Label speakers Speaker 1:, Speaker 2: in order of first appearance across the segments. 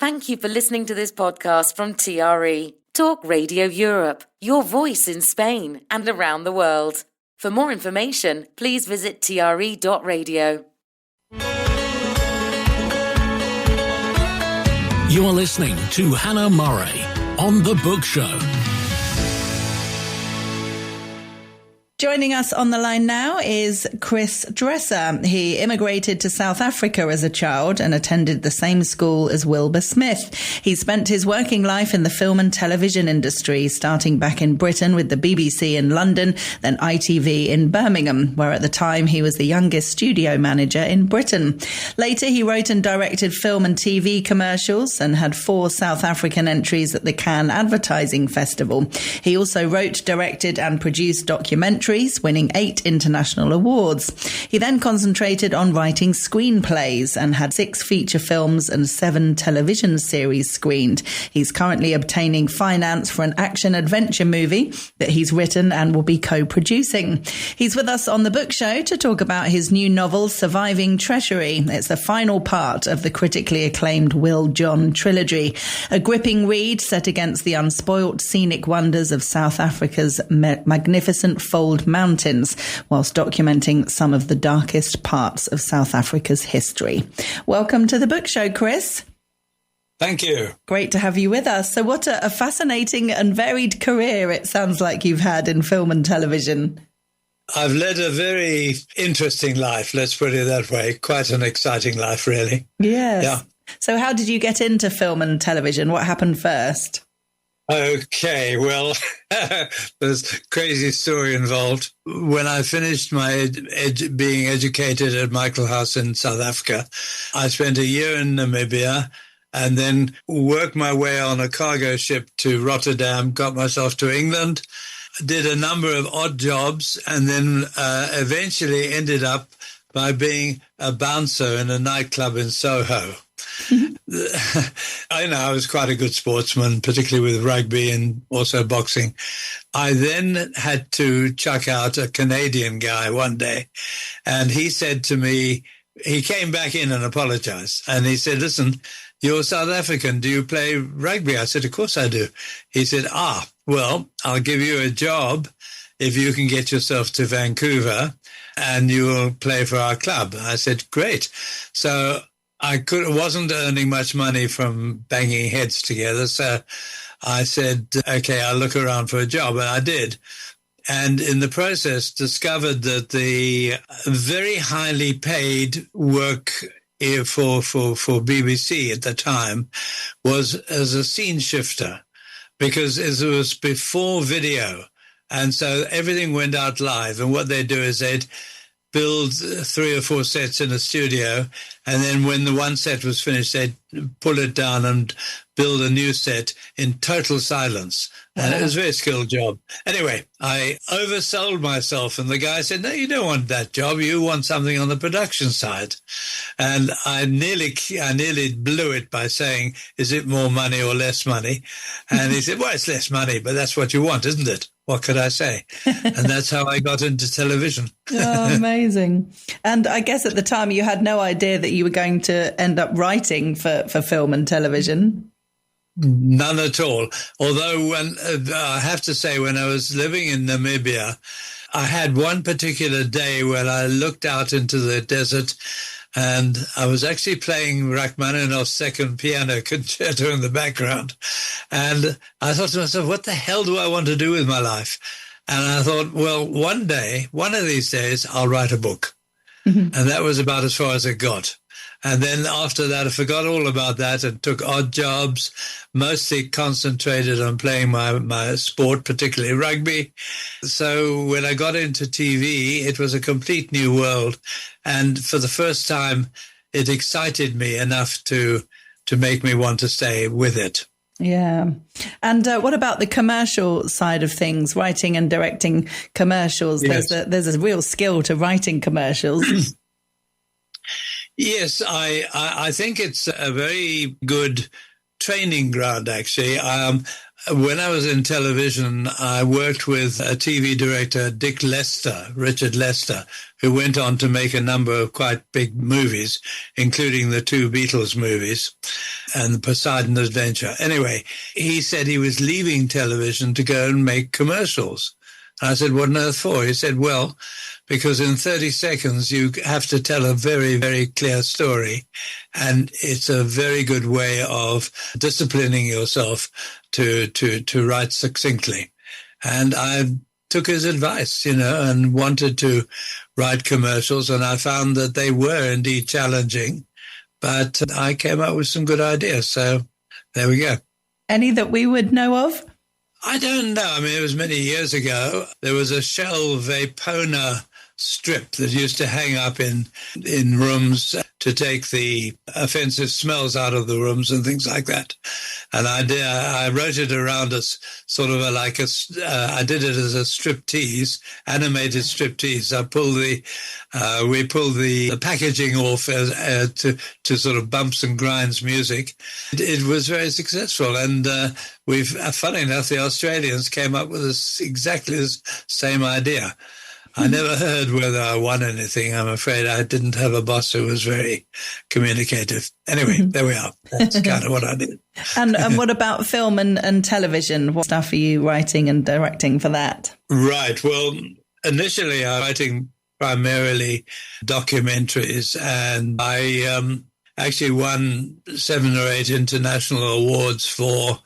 Speaker 1: Thank you for listening to this podcast from TRE, Talk Radio Europe, your voice in Spain and around the world. For more information, please visit tre.radio.
Speaker 2: You are listening to Hannah Murray on The Book Show.
Speaker 3: Joining us on the line now is Chris Dresser. He immigrated to South Africa as a child and attended the same school as Wilbur Smith. He spent his working life in the film and television industry, starting back in Britain with the BBC in London, then ITV in Birmingham, where at the time he was the youngest studio manager in Britain. Later, he wrote and directed film and TV commercials and had 4 South African entries at the Cannes Advertising Festival. He also wrote, directed and produced documentaries, winning 8 international awards. He then concentrated on writing screenplays and had 6 feature films and 7 television series screened. He's currently obtaining finance for an action-adventure movie that he's written and will be co-producing. He's with us on The Book Show to talk about his new novel, Surviving Treachery. It's the final part of the critically acclaimed WillJohn Trilogy, a gripping read set against the unspoilt scenic wonders of South Africa's magnificent fold mountains, whilst documenting some of the darkest parts of South Africa's history. Welcome to The Book Show, Chris.
Speaker 4: Thank you.
Speaker 3: Great to have you with us. So what a fascinating and varied career it sounds like you've had in film and television.
Speaker 4: I've led a very interesting life, let's put it that way. Quite an exciting life, really.
Speaker 3: Yes.
Speaker 4: Yeah.
Speaker 3: So how did you get into film and television? What happened first?
Speaker 4: Okay, well, there's a crazy story involved. When I finished my being educated at Michael House in South Africa, I spent a year in Namibia and then worked my way on a cargo ship to Rotterdam, got myself to England, did a number of odd jobs, and then eventually ended up by being a bouncer in a nightclub in Soho. I was quite a good sportsman, particularly with rugby and also boxing. I then had to chuck out a Canadian guy one day, and he said to me, he came back in and apologized, and he said, "Listen, you're South African. Do you play rugby?" I said, "Of course I do." He said, well, I'll give you a job if you can get yourself to Vancouver and you will play for our club." I said, "Great." So I wasn't earning much money from banging heads together. So I said, okay, I'll look around for a job. And I did. And in the process, discovered that the very highly paid work for BBC at the time was as a scene shifter, because it was before video. And so everything went out live. And what they'd do is they'd build 3 or 4 sets in a studio, and then when the one set was finished, they'd pull it down and build a new set in total silence. And it was a very skilled job. Anyway, I oversold myself, and the guy said, "No, you don't want that job. You want something on the production side." And I nearly blew it by saying, "Is it more money or less money?" And he said, "Well, it's less money, but that's what you want, isn't it?" What could I say? And that's how I got into television.
Speaker 3: Oh, amazing. And I guess at the time you had no idea that you were going to end up writing for film and television.
Speaker 4: None at all. Although I have to say, when I was living in Namibia, I had one particular day when I looked out into the desert, and I was actually playing Rachmaninoff's Second Piano Concerto in the background. And I thought to myself, what the hell do I want to do with my life? And I thought, well, one of these days, I'll write a book. Mm-hmm. And that was about as far as it got. And then after that, I forgot all about that and took odd jobs, mostly concentrated on playing my sport, particularly rugby. So when I got into TV, it was a complete new world. And for the first time, it excited me enough to make me want to stay with it.
Speaker 3: Yeah. And what about the commercial side of things, writing and directing commercials?
Speaker 4: Yes.
Speaker 3: There's a real skill to writing commercials.
Speaker 4: Yes, I think it's a very good training ground, actually. When I was in television, I worked with a TV director, Richard Lester, who went on to make a number of quite big movies, including the 2 Beatles movies and the Poseidon Adventure. Anyway, he said he was leaving television to go and make commercials. And I said, what on earth for? He said, well, because in 30 seconds you have to tell a very, very clear story. And it's a very good way of disciplining yourself to write succinctly. And I took his advice, and wanted to write commercials. And I found that they were indeed challenging, but I came up with some good ideas. So there we go.
Speaker 3: Any that we would know of?
Speaker 4: I don't know. I mean, it was many years ago. There was a Shell Vapona strip that used to hang up in rooms to take the offensive smells out of the rooms and things like that. And I wrote it around as sort of I did it as a striptease, animated striptease. We pulled the packaging off to sort of bumps and grinds music. It was very successful. And funny enough, the Australians came up with exactly the same idea. I never heard whether I won anything. I'm afraid I didn't have a boss who was very communicative. Anyway, there we are. That's kind of what I did.
Speaker 3: And what about film and television? What stuff are you writing and directing for that?
Speaker 4: Right. Well, initially I was writing primarily documentaries, and I actually won 7 or 8 international awards for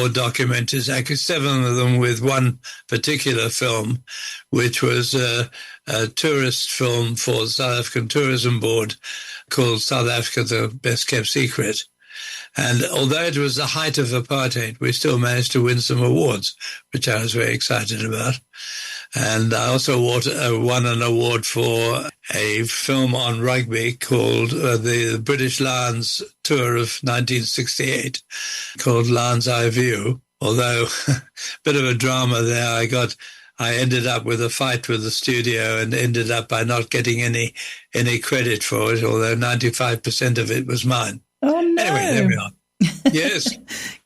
Speaker 4: documentaries, actually 7 of them with one particular film, which was a tourist film for the South African Tourism Board called South Africa, the Best Kept Secret. And although it was the height of apartheid, we still managed to win some awards, which I was very excited about. And I also won an award for a film on rugby called the British Lions Tour of 1968, called Lions Eye View. Although a bit of a drama there, I ended up with a fight with the studio and ended up by not getting any credit for it, although 95% of it was mine.
Speaker 3: Oh, no.
Speaker 4: Anyway, there we are. Yes.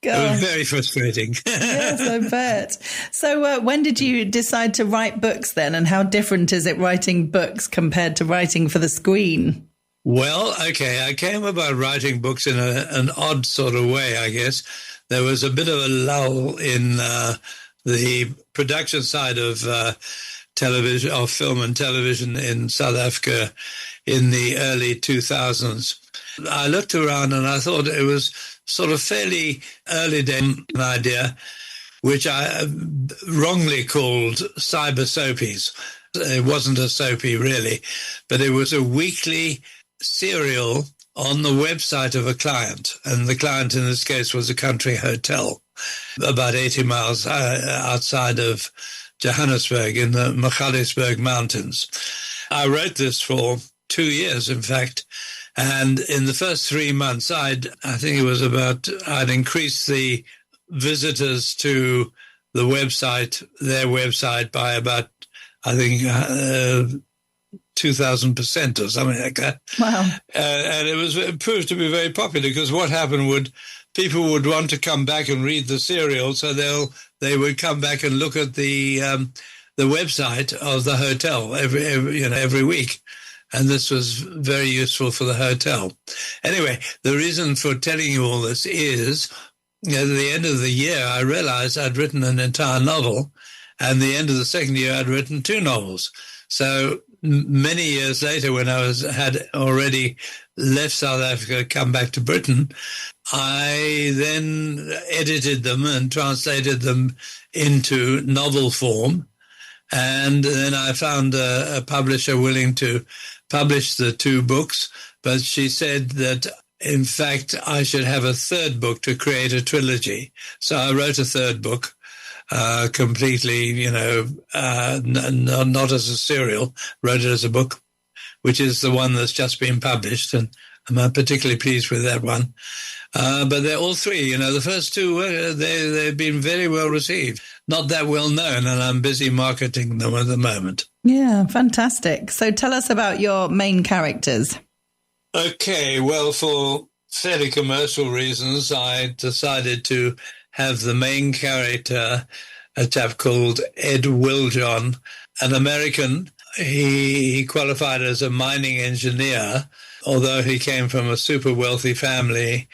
Speaker 4: It was very frustrating.
Speaker 3: Yes, I bet. So when did you decide to write books then? And how different is it writing books compared to writing for the screen?
Speaker 4: Well, okay, I came about writing books in an odd sort of way, I guess. There was a bit of a lull in the production side of television, of film and television in South Africa in the early 2000s. I looked around and I thought it was sort of fairly early day an idea, which I wrongly called cyber soapies. It wasn't a soapy really, but it was a weekly serial on the website of a client. And the client in this case was a country hotel about 80 miles outside of Johannesburg in the Magaliesberg Mountains. I wrote this for 2 years, in fact. And in the first 3 months, I'd increased the visitors to their website by about, I think, 2,000% or something like that.
Speaker 3: Wow.
Speaker 4: And it proved to be very popular because what happened people would want to come back and read the serial, so they would come back and look at the website of the hotel every week. And this was very useful for the hotel. Anyway, the reason for telling you all this is, at the end of the year, I realized I'd written an entire novel, and the end of the second year, I'd written 2 novels. So many years later, when I had already left South Africa, come back to Britain, I then edited them and translated them into novel form. And then I found a publisher willing to publish the 2 books, but she said that, in fact, I should have a 3rd book to create a trilogy. So I wrote a 3rd book, completely, not as a serial, wrote it as a book, which is the one that's just been published, and I'm particularly pleased with that one. But they're all 3, the first 2, they've been very well received. Not that well known, and I'm busy marketing them at the moment.
Speaker 3: Yeah, fantastic. So tell us about your main characters.
Speaker 4: Okay, well, for fairly commercial reasons, I decided to have the main character, a chap called Ed WillJohn, an American. He qualified as a mining engineer, although he came from a super wealthy family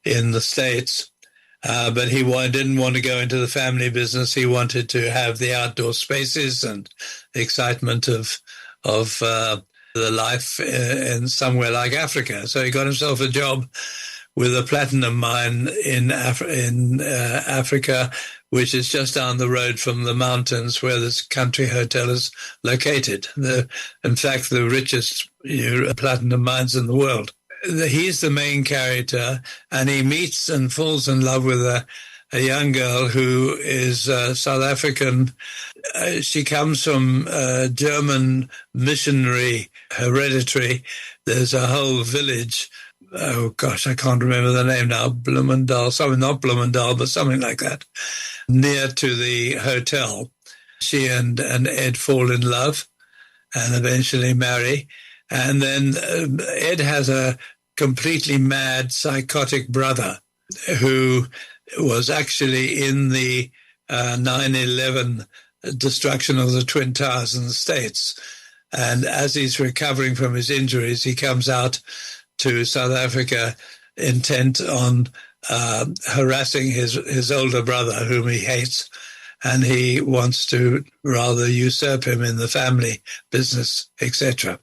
Speaker 4: in the States. But he didn't want to go into the family business. He wanted to have the outdoor spaces and the excitement of the life in somewhere like Africa. So he got himself a job with a platinum mine in Africa, which is just down the road from the mountains where this country hotel is located. In fact, the richest platinum mines in the world. He's the main character, and he meets and falls in love with a young girl who is South African. She comes from German missionary hereditary. There's a whole village. Oh, gosh, I can't remember the name now. Bloemendal, not Bloemendal, but something like that, near to the hotel. She and Ed fall in love and eventually marry. And then Ed has a completely mad, psychotic brother who was actually in the 9/11 destruction of the Twin Towers in the States. And as he's recovering from his injuries, he comes out to South Africa intent on harassing his older brother, whom he hates, and he wants to rather usurp him in the family business, etc.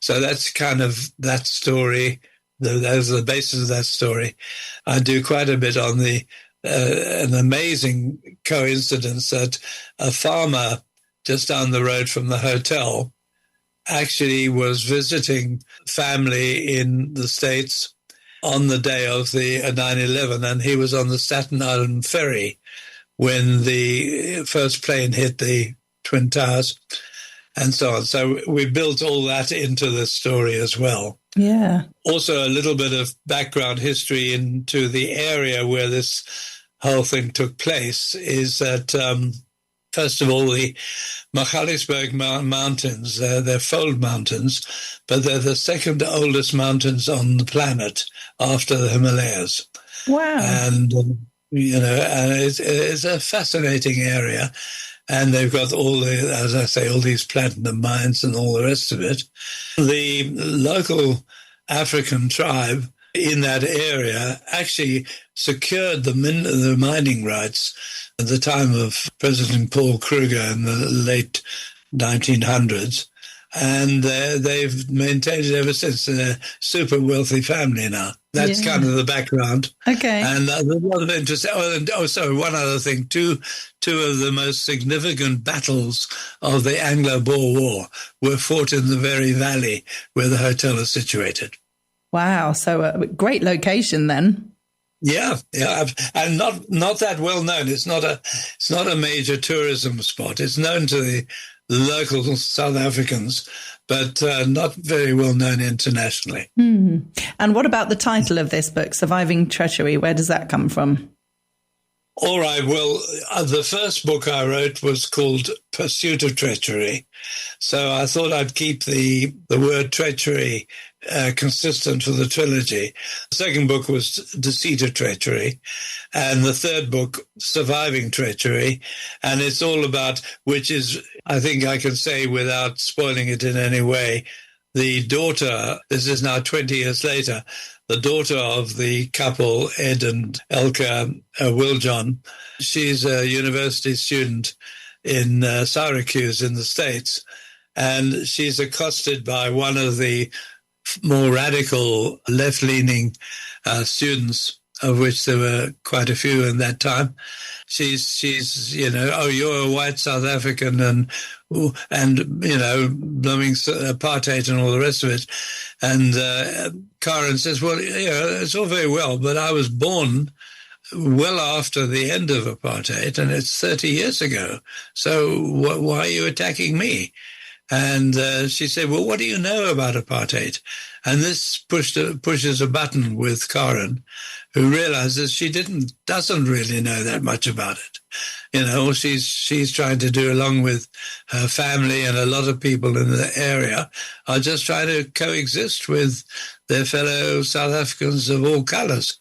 Speaker 4: So that's kind of that story. That's the basis of that story. I do quite a bit on an amazing coincidence that a farmer just down the road from the hotel actually was visiting family in the States on the day of the 9/11, and he was on the Staten Island ferry when the first plane hit the Twin Towers and so on. So we built all that into the story as well.
Speaker 3: Yeah.
Speaker 4: Also a little bit of background history into the area where this whole thing took place is that, first of all, the Magaliesberg Mountains, they're fold mountains, but they're the second oldest mountains on the planet after the Himalayas.
Speaker 3: Wow.
Speaker 4: And, and it's a fascinating area. And they've got all these platinum mines and all the rest of it. The local African tribe in that area actually secured the mining rights at the time of President Paul Kruger in the late 1900s. And they've maintained it ever since. They're a super wealthy family now. That's kind of the background.
Speaker 3: Okay.
Speaker 4: And there's a lot of interest. Sorry, one other thing. Two of the most significant battles of the Anglo-Boer War were fought in the very valley where the hotel is situated.
Speaker 3: Wow. So a great location then.
Speaker 4: Yeah, and not that well known. It's not a major tourism spot. It's known to the local South Africans, but not very well known internationally.
Speaker 3: Mm. And what about the title of this book, Surviving Treachery? Where does that come from?
Speaker 4: All right. Well, the first book I wrote was called Pursuit of Treachery. So I thought I'd keep the word treachery consistent for the trilogy. The second book was Deceit of Treachery. And the third book, Surviving Treachery. And it's all about, which is, I think I can say without spoiling it in any way, the daughter, this is now 20 years later, the daughter of the couple, Ed and Elka WillJohn, she's a university student in Syracuse in the States, and she's accosted by one of the more radical left-leaning students, of which there were quite a few in that time. She's oh, you're a white South African and blooming apartheid and all the rest of it. And Karen says, well, it's all very well, but I was born well after the end of apartheid, and it's 30 years ago. So why are you attacking me? And she said, well, what do you know about apartheid? And this pushes a button with Karen, who realizes she doesn't really know that much about it. You know, she's trying to do, along with her family and a lot of people in the area, are just trying to coexist with their fellow South Africans of all colors.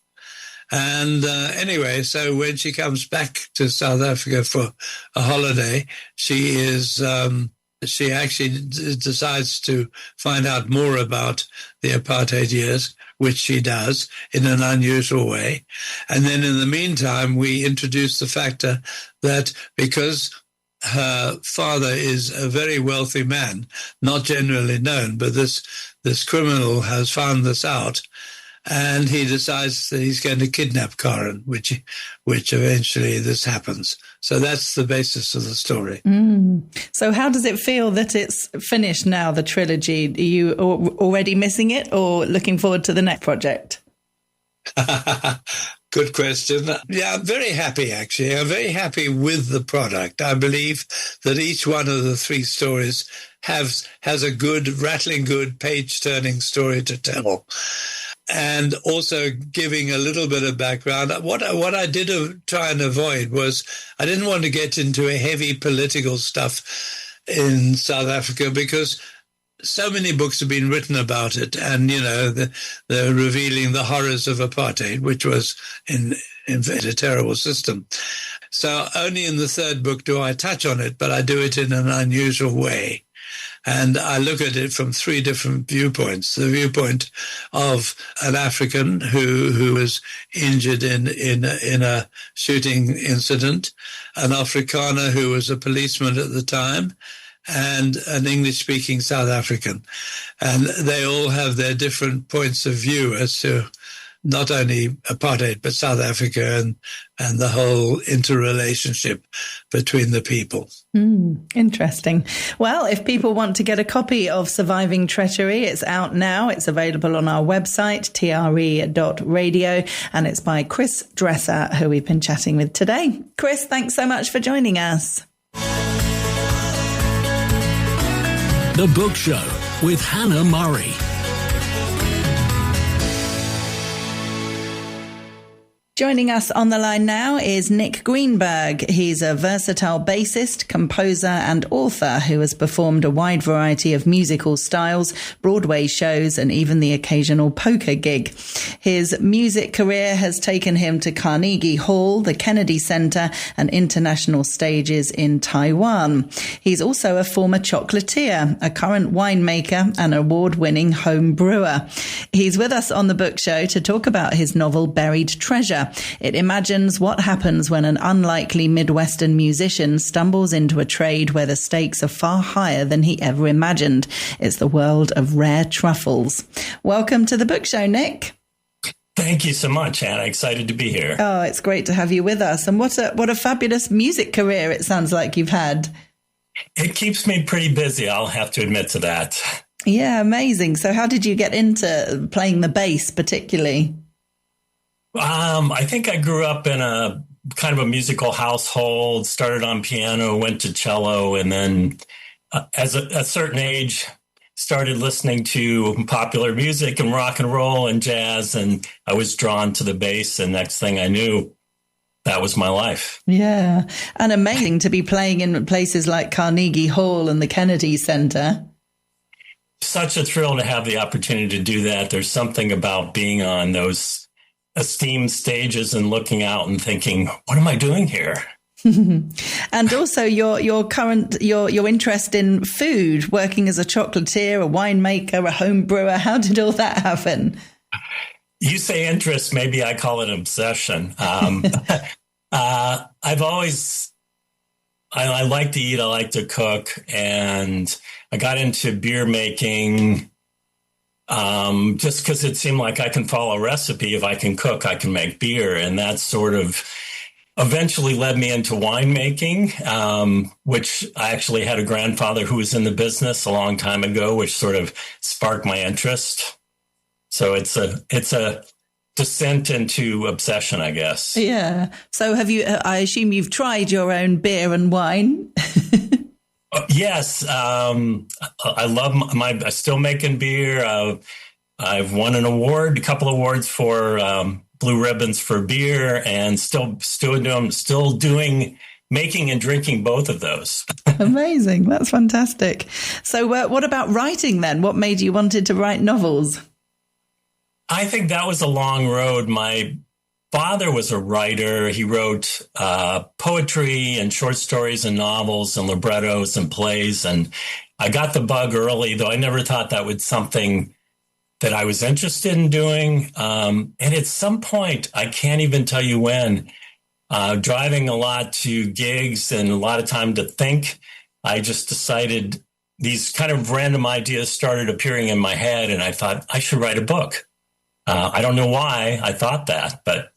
Speaker 4: And anyway, so when she comes back to South Africa for a holiday, she actually decides to find out more about the apartheid years, which she does in an unusual way. And then in the meantime, we introduce the factor that because her father is a very wealthy man, not generally known, but this criminal has found this out, and he decides that he's going to kidnap Karen, which eventually this happens. So that's the basis of the story.
Speaker 3: So how does it feel that it's finished now, the trilogy? Are you already missing it or looking forward to the next project?
Speaker 4: Good question. Yeah, I'm very happy, actually. I'm very happy with the product. I believe that each one of the three stories has a good, rattling good, page-turning story to tell. And also giving a little bit of background. What I did try and avoid was I didn't want to get into a heavy political stuff in South Africa because so many books have been written about it, and you know they're revealing the horrors of apartheid, which was in fact a terrible system. So only in the third book do I touch on it, but I do it in an unusual way. And I look at it from three different viewpoints. The viewpoint of an African who was injured in a shooting incident, an Afrikaner who was a policeman at the time, and an English-speaking South African. And they all have their different points of view as to not only apartheid, but South Africa and the whole interrelationship between the people.
Speaker 3: Interesting. Well, if people want to get a copy of Surviving Treachery, it's out now. It's available on our website, TRE.radio, and it's by Chris Dresser, who we've been chatting with today. Chris, thanks so much for joining us.
Speaker 2: The Book Show with Hannah Murray.
Speaker 3: Joining us on the line now is Nick Greenberg. He's a versatile bassist, composer and author who has performed a wide variety of musical styles, Broadway shows and even the occasional poker gig. His music career has taken him to Carnegie Hall, the Kennedy Center and international stages in Taiwan. He's also a former chocolatier, a current winemaker and award-winning home brewer. He's with us on the Book Show to talk about his novel Buried Treasure. It imagines what happens when an unlikely Midwestern musician stumbles into a trade where the stakes are far higher than he ever imagined. It's the world of rare truffles. Welcome to the Book Show, Nick.
Speaker 5: Thank you so much, Anna. Excited to be here.
Speaker 3: Oh, it's great to have you with us. And what a fabulous music career it sounds like you've had.
Speaker 5: It keeps me pretty busy, I'll have to admit to that.
Speaker 3: Yeah, amazing. So how did you get into playing the bass particularly?
Speaker 5: I think I grew up in a kind of a musical household, started on piano, went to cello, and then as a certain age, started listening to popular music and rock and roll and jazz, and I was drawn to the bass, and next thing I knew, that was my life.
Speaker 3: Yeah, and amazing to be playing in places like Carnegie Hall and the Kennedy Center.
Speaker 5: Such a thrill to have the opportunity to do that. There's something about being on those esteemed stages and looking out and thinking, what am I doing here?
Speaker 3: And also your interest in food, working as a chocolatier, a winemaker, a home brewer. How did all that happen?
Speaker 5: You say interest, maybe I call it obsession. I've always, I like to eat, I like to cook, and I got into beer making just because it seemed like I can follow a recipe. If I can cook, I can make beer. And that sort of eventually led me into winemaking, which I actually had a grandfather who was in the business a long time ago, which sort of sparked my interest. So it's a descent into obsession, I guess.
Speaker 3: Yeah. So have you, I assume you've tried your own beer and wine?
Speaker 5: Yes. I love I'm still making beer. I've won a couple awards for blue ribbons for beer, and still doing making and drinking both of those.
Speaker 3: Amazing. That's fantastic. So what about writing then? What made you wanted to write novels?
Speaker 5: I think that was a long road. My father was a writer. He wrote poetry and short stories and novels and librettos and plays. And I got the bug early, though I never thought that was something that I was interested in doing. And at some point, I can't even tell you when, driving a lot to gigs and a lot of time to think, I just decided these kind of random ideas started appearing in my head. And I thought I should write a book. I don't know why I thought that, but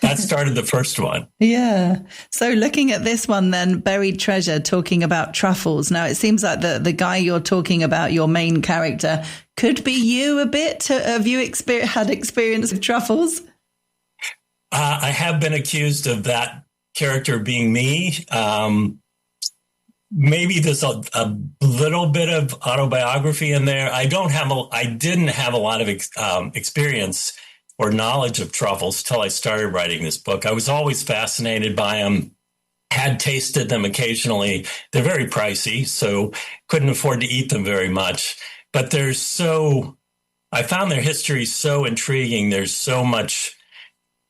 Speaker 5: that started the first one.
Speaker 3: Yeah. So looking at this one then, Buried Treasure, talking about truffles. Now, it seems like the guy you're talking about, your main character, could be you a bit. Have you had experience with truffles?
Speaker 5: I have been accused of that character being me. Maybe there's a little bit of autobiography in there. I didn't have a lot of experience or knowledge of truffles till I started writing this book. I was always fascinated by them, had tasted them occasionally. They're very pricey, so couldn't afford to eat them very much. But I found their history so intriguing. There's so much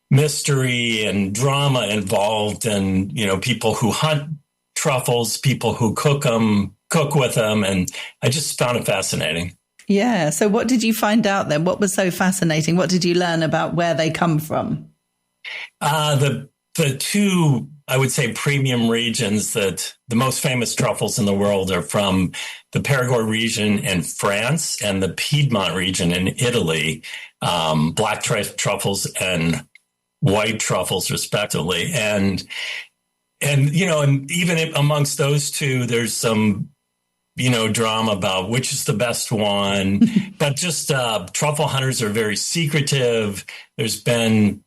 Speaker 5: mystery and drama involved, and people who hunt truffles, people who cook with them, and I just found it fascinating.
Speaker 3: Yeah. So what did you find out then? What was so fascinating? What did you learn about where they come from?
Speaker 5: The two, I would say, premium regions that the most famous truffles in the world are from the Périgord region in France and the Piedmont region in Italy, black truffles and white truffles, respectively. And even amongst those two, there's some, drama about which is the best one. But just truffle hunters are very secretive. There's been,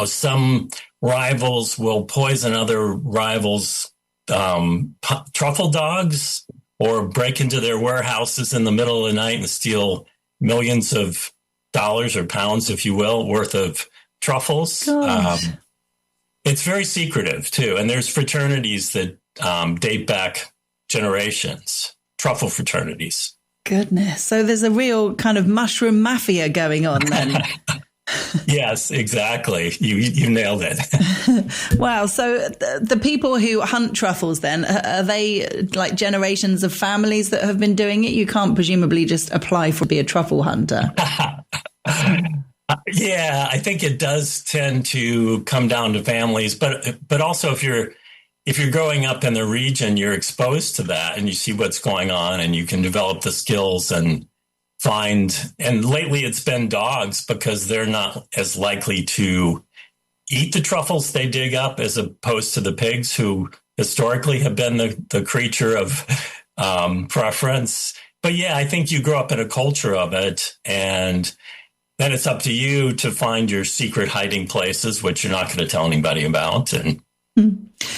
Speaker 5: some rivals will poison other rivals' truffle dogs or break into their warehouses in the middle of the night and steal millions of dollars or pounds, if you will, worth of truffles. It's very secretive, too. And there's fraternities that date back generations, truffle fraternities.
Speaker 3: Goodness. So there's a real kind of mushroom mafia going on then.
Speaker 5: Yes, exactly. You nailed it.
Speaker 3: Wow. So the people who hunt truffles then, are they like generations of families that have been doing it? You can't presumably just apply for be a truffle hunter.
Speaker 5: Yeah, I think it does tend to come down to families, but also if you're growing up in the region, you're exposed to that and you see what's going on and you can develop the skills and lately it's been dogs because they're not as likely to eat the truffles they dig up as opposed to the pigs who historically have been the creature of preference. But yeah, I think you grow up in a culture of it, and then it's up to you to find your secret hiding places, which you're not going to tell anybody about. And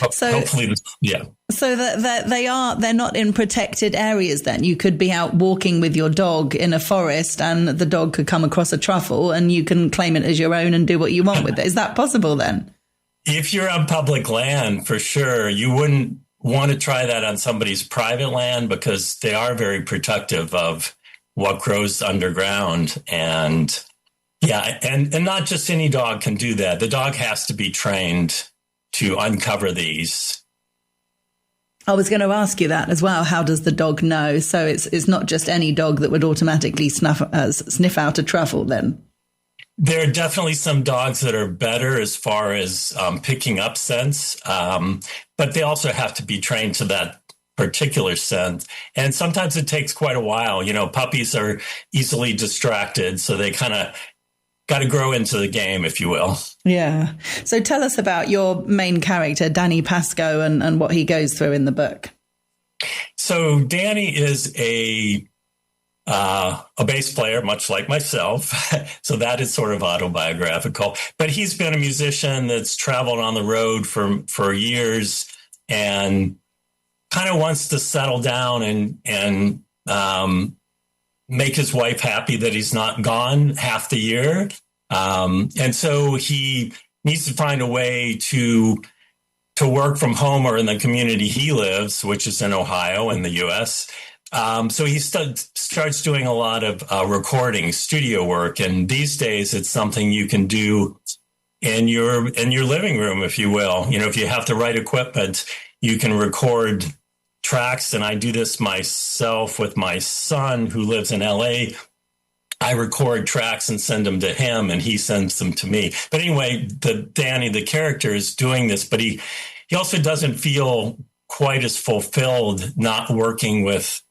Speaker 5: hopefully, yeah.
Speaker 3: So that they're not in protected areas then. You could be out walking with your dog in a forest and the dog could come across a truffle and you can claim it as your own and do what you want with it. Is that possible then?
Speaker 5: If you're on public land, for sure. You wouldn't want to try that on somebody's private land because they are very protective of what grows underground. And yeah, and not just any dog can do that. The dog has to be trained to uncover these.
Speaker 3: I was going to ask you that as well. How does the dog know? So it's not just any dog that would automatically sniff out a truffle then?
Speaker 5: There are definitely some dogs that are better as far as picking up scents, but they also have to be trained to that particular scent. And sometimes it takes quite a while. Puppies are easily distracted, so they kind of got to grow into the game, if you will.
Speaker 3: Yeah. So tell us about your main character, Danny Pascoe, and what he goes through in the book.
Speaker 5: So Danny is a bass player, much like myself. So that is sort of autobiographical. But he's been a musician that's traveled on the road for years and kind of wants to settle down and make his wife happy that he's not gone half the year. And so he needs to find a way to work from home or in the community he lives, which is in Ohio in the U.S. So he starts doing a lot of recording, studio work. And these days, it's something you can do in your living room, if you will. You know, if you have the right equipment, you can record tracks. And I do this myself with my son who lives in L.A. I record tracks and send them to him, and he sends them to me. But anyway, Danny, the character, is doing this, but he also doesn't feel quite as fulfilled not working with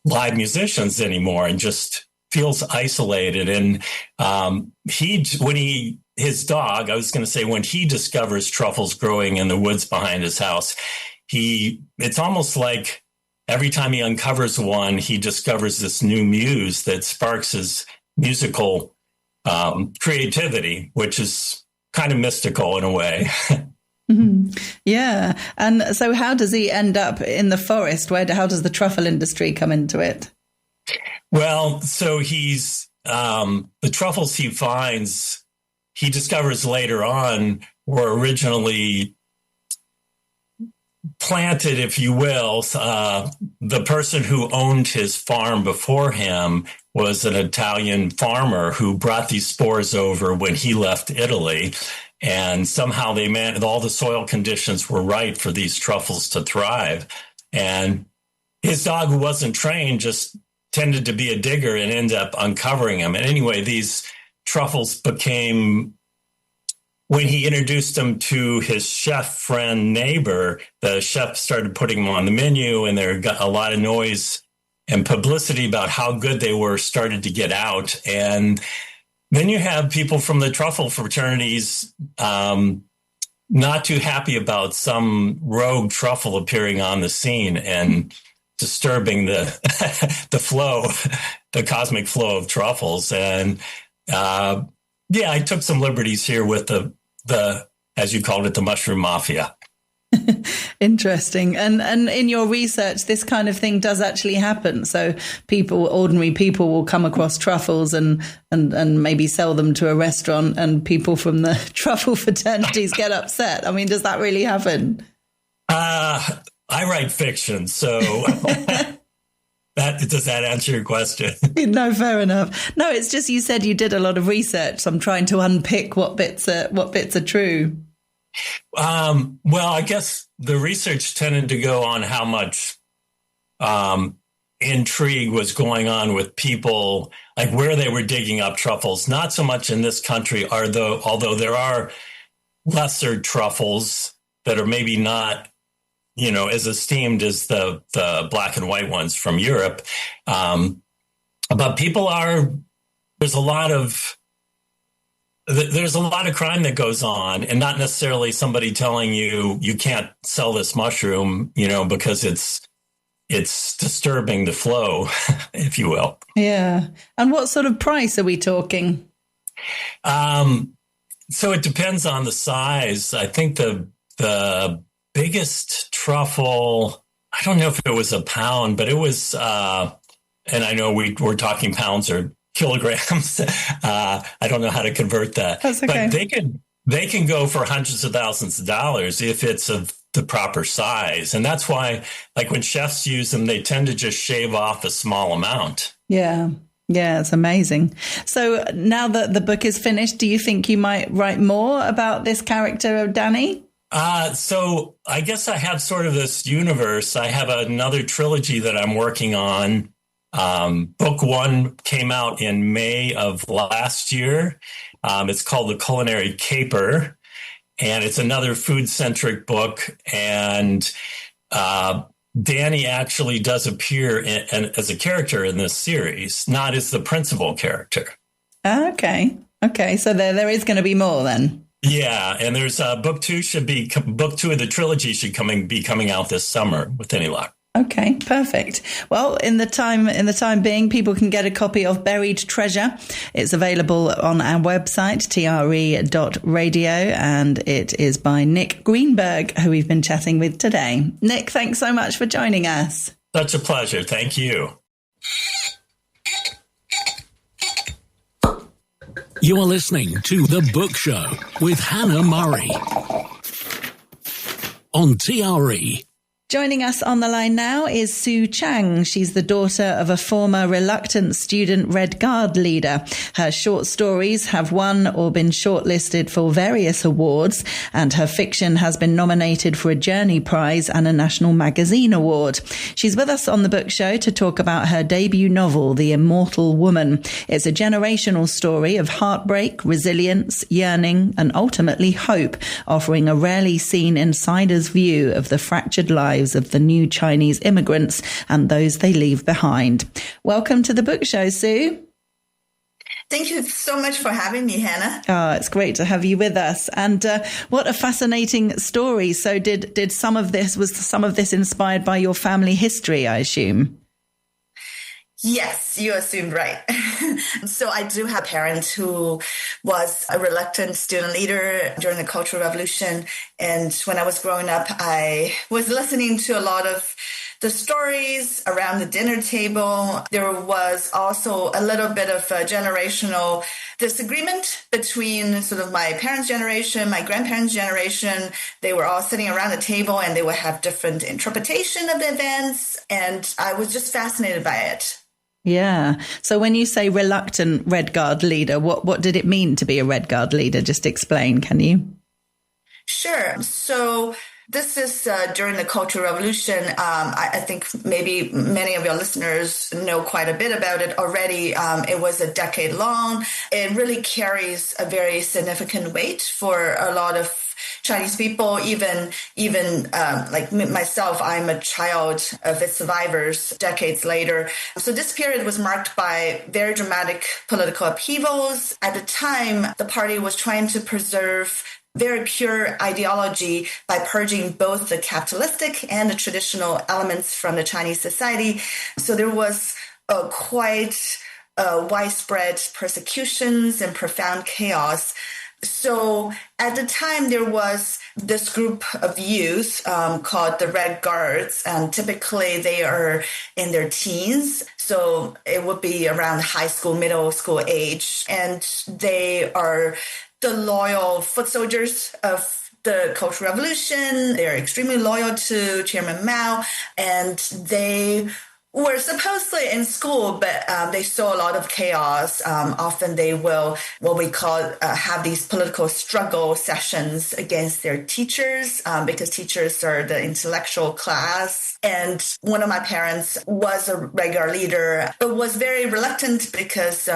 Speaker 5: live musicians anymore, and just feels isolated. And his dog, I was going to say, when he discovers truffles growing in the woods behind his house, it's almost like every time he uncovers one, he discovers this new muse that sparks his musical creativity, which is kind of mystical in a way.
Speaker 3: Mm-hmm. Yeah. And so how does he end up in the forest? How does the truffle industry come into it?
Speaker 5: Well, so the truffles he finds, he discovers later on, were originally planted, if you will. The person who owned his farm before him was an Italian farmer who brought these spores over when he left Italy. And somehow all the soil conditions were right for these truffles to thrive. And his dog, who wasn't trained, just tended to be a digger and ended up uncovering them. And anyway, these truffles became, when he introduced them to his chef friend neighbor, the chef started putting them on the menu, and there got a lot of noise and publicity about how good they were started to get out. And then you have people from the truffle fraternities not too happy about some rogue truffle appearing on the scene and disturbing the flow, the cosmic flow of truffles. And I took some liberties here with the as you called it, the mushroom mafia.
Speaker 3: Interesting. And in your research, this kind of thing does actually happen. So ordinary people will come across truffles and maybe sell them to a restaurant, and people from the truffle fraternities get upset. I mean, does that really happen?
Speaker 5: I write fiction, so does that answer your question?
Speaker 3: No, fair enough. No, it's just you said you did a lot of research. So I'm trying to unpick what bits are true.
Speaker 5: Well, I guess the research tended to go on how much intrigue was going on with people, like where they were digging up truffles. Not so much in this country, although there are lesser truffles that are maybe not, as esteemed as the black and white ones from Europe. But there's a lot of crime that goes on, and not necessarily somebody telling you can't sell this mushroom, because it's disturbing the flow, if you will.
Speaker 3: Yeah. And what sort of price are we talking?
Speaker 5: So it depends on the size. I think the biggest truffle, I don't know if it was a pound, but it was, and I know we're talking pounds or kilograms. I don't know how to convert that.
Speaker 3: That's okay.
Speaker 5: But they can go for hundreds of thousands of dollars if it's of the proper size. And that's why, like when chefs use them, they tend to just shave off a small amount.
Speaker 3: Yeah. Yeah, it's amazing. So now that the book is finished, do you think you might write more about this character of Danny?
Speaker 5: So I guess I have sort of this universe. I have another trilogy that I'm working on. Book one came out in May of last year. It's called The Culinary Caper, and it's another food-centric book. And Danny actually does appear as a character in this series, not as the principal character.
Speaker 3: Okay. So there is going to be more then.
Speaker 5: Yeah, and there's book two of the trilogy should be coming out this summer with any luck.
Speaker 3: Okay, perfect. Well, in the time being, people can get a copy of Buried Treasure. It's available on our website, tre.radio, and it is by Nick Greenberg, who we've been chatting with today. Nick, thanks so much for joining us.
Speaker 5: Such a pleasure. Thank you.
Speaker 2: You're listening to The Book Show with Hannah Murray on TRE.
Speaker 3: Joining us on the line now is Sue Chang. She's the daughter of a former reluctant student Red Guard leader. Her short stories have won or been shortlisted for various awards, and her fiction has been nominated for a Journey Prize and a National Magazine Award. She's with us on the Book Show to talk about her debut novel, The Immortal Woman. It's a generational story of heartbreak, resilience, yearning, and ultimately hope, offering a rarely seen insider's view of the fractured lives of the new Chinese immigrants and those they leave behind. Welcome to the Book Show, Sue.
Speaker 6: Thank you so much for having me, Hannah.
Speaker 3: Oh, it's great to have you with us. And what a fascinating story. So was some of this inspired by your family history, I assume?
Speaker 6: Yes, you assumed right. So I do have parents who was a reluctant student leader during the Cultural Revolution. And when I was growing up, I was listening to a lot of the stories around the dinner table. There was also a little bit of a generational disagreement between sort of my parents' generation, my grandparents' generation. They were all sitting around the table and they would have different interpretation of the events. And I was just fascinated by it.
Speaker 3: Yeah. So when you say reluctant Red Guard leader, what did it mean to be a Red Guard leader? Just explain, can you?
Speaker 6: Sure. So this is during the Cultural Revolution. I think maybe many of your listeners know quite a bit about it already. It was a decade long. It really carries a very significant weight for a lot of Chinese people, even like myself, I'm a child of its survivors decades later. So this period was marked by very dramatic political upheavals. At the time, the party was trying to preserve very pure ideology by purging both the capitalistic and the traditional elements from the Chinese society. So there was quite widespread persecutions and profound chaos. So at the time, there was this group of youth called the Red Guards, and typically they are in their teens. So it would be around high school, middle school age. And they are the loyal foot soldiers of the Cultural Revolution. They're extremely loyal to Chairman Mao, and they were supposedly in school, but they saw a lot of chaos. Often they will, what we call, have these political struggle sessions against their teachers, because teachers are the intellectual class. And one of my parents was a regular leader, but was very reluctant because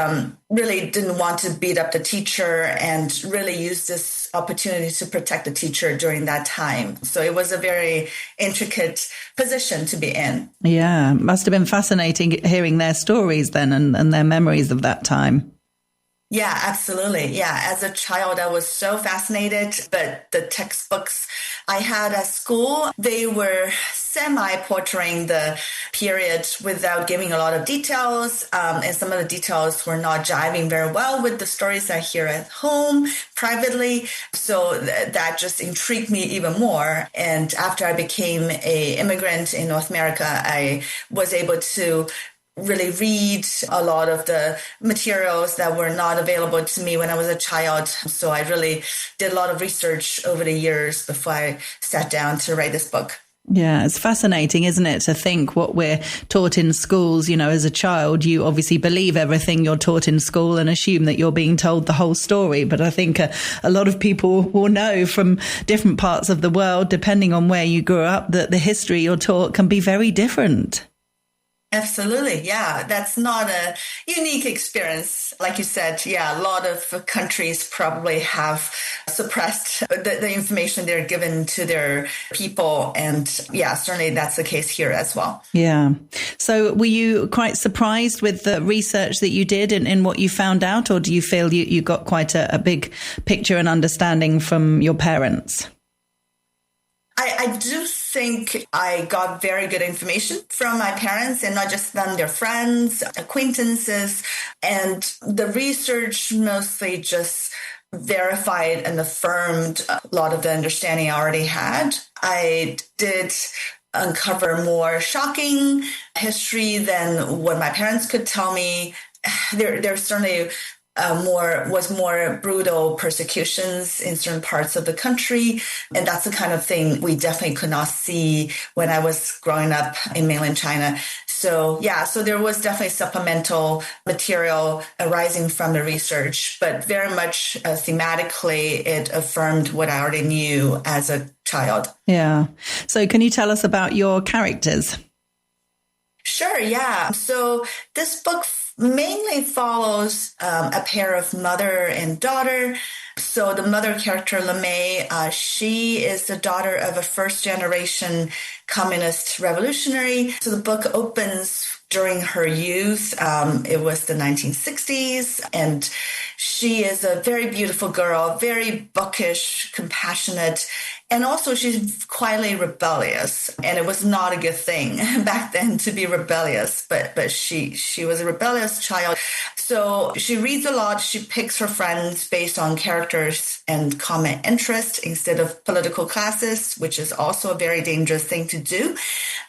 Speaker 6: really didn't want to beat up the teacher and really used this opportunity to protect the teacher during that time. So it was a very intricate position to be in.
Speaker 3: Yeah, must have been fascinating hearing their stories then and their memories of that time.
Speaker 6: Yeah, absolutely. Yeah. As a child, I was so fascinated, but the textbooks I had at school, they were semi-portraying the period without giving a lot of details. And some of the details were not jiving very well with the stories I hear at home privately. So that just intrigued me even more. And after I became an immigrant in North America, I was able to really read a lot of the materials that were not available to me when I was a child. So I really did a lot of research over the years before I sat down to write this book.
Speaker 3: Yeah, it's fascinating, isn't it, to think what we're taught in schools. You know, as a child, you obviously believe everything you're taught in school and assume that you're being told the whole story. But I think a lot of people will know from different parts of the world, depending on where you grew up, that the history you're taught can be very different.
Speaker 6: Absolutely. Yeah. That's not a unique experience. Like you said, yeah, a lot of countries probably have suppressed the information they're given to their people. And yeah, certainly that's the case here as well.
Speaker 3: Yeah. So were you quite surprised with the research that you did in what you found out, or do you feel you got quite a big picture and understanding from your parents?
Speaker 6: I do think I got very good information from my parents, and not just them, their friends, acquaintances, and the research mostly just verified and affirmed a lot of the understanding I already had. I did uncover more shocking history than what my parents could tell me. There's certainly more brutal persecutions in certain parts of the country. And that's the kind of thing we definitely could not see when I was growing up in mainland China. So there was definitely supplemental material arising from the research, but very much thematically it affirmed what I already knew as a child.
Speaker 3: Yeah. So can you tell us about your characters?
Speaker 6: Sure, yeah. So this book mainly follows a pair of mother and daughter. So the mother character, LeMay, she is the daughter of a first-generation communist revolutionary. So the book opens during her youth. It was the 1960s, and she is a very beautiful girl, very bookish, compassionate, and also she's quietly rebellious. And it was not a good thing back then to be rebellious, but she was a rebellious child. So she reads a lot. She picks her friends based on characters and common interest instead of political classes, which is also a very dangerous thing to do.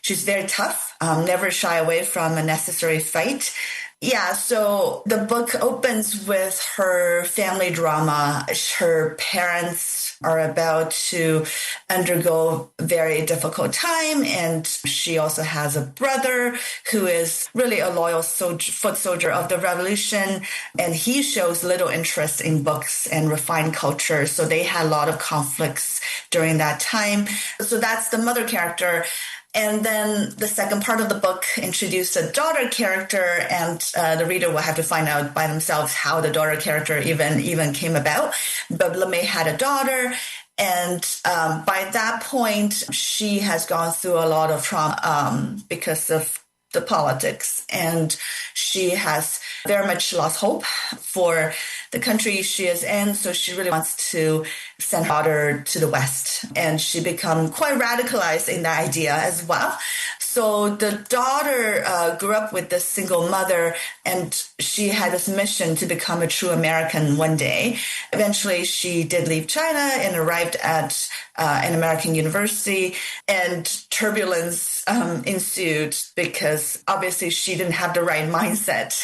Speaker 6: She's very tough, never shy away from a necessary fight. Yeah, so the book opens with her family drama. Her parents are about to undergo a very difficult time, and she also has a brother who is really a loyal foot soldier of the revolution, and he shows little interest in books and refined culture, so they had a lot of conflicts during that time. So that's the mother character. And then the second part of the book introduced a daughter character, and the reader will have to find out by themselves how the daughter character even came about. But LeMay had a daughter, and by that point, she has gone through a lot of trauma because of the politics, and she has very much lost hope for the country she is in. So she really wants to send her daughter to the West, and she become quite radicalized in that idea as well. So the daughter grew up with this single mother, and she had this mission to become a true American one day. Eventually, she did leave China and arrived at an American university, and turbulence ensued because obviously she didn't have the right mindset.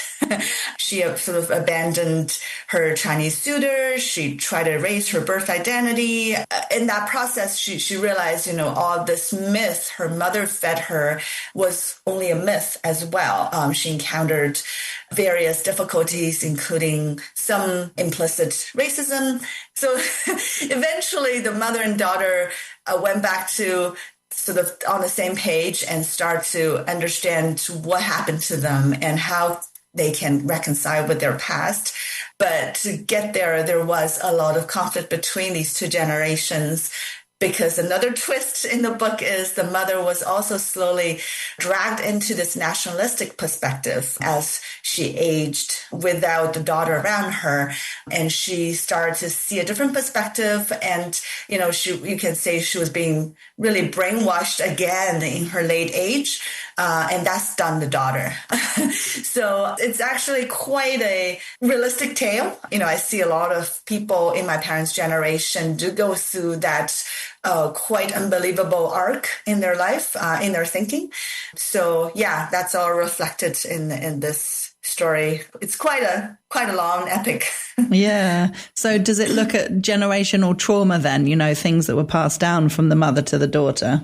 Speaker 6: She sort of abandoned her Chinese suitor. She tried to erase her birth identity. In that process, she realized, all this myth her mother fed her was only a myth as well. She encountered various difficulties, including some implicit racism. So eventually the mother and daughter went back to sort of on the same page and start to understand what happened to them and how they can reconcile with their past. But to get there was a lot of conflict between these two generations, because another twist in the book is the mother was also slowly dragged into this nationalistic perspective as she aged without the daughter around her. And she started to see a different perspective. And, you can say she was being really brainwashed again in her late age. And that stunned the daughter. So it's actually quite a realistic tale. I see a lot of people in my parents' generation do go through that quite unbelievable arc in their life, in their thinking. So yeah, that's all reflected in this story. It's quite a long epic.
Speaker 3: Yeah. So does it look at generational trauma then, things that were passed down from the mother to the daughter?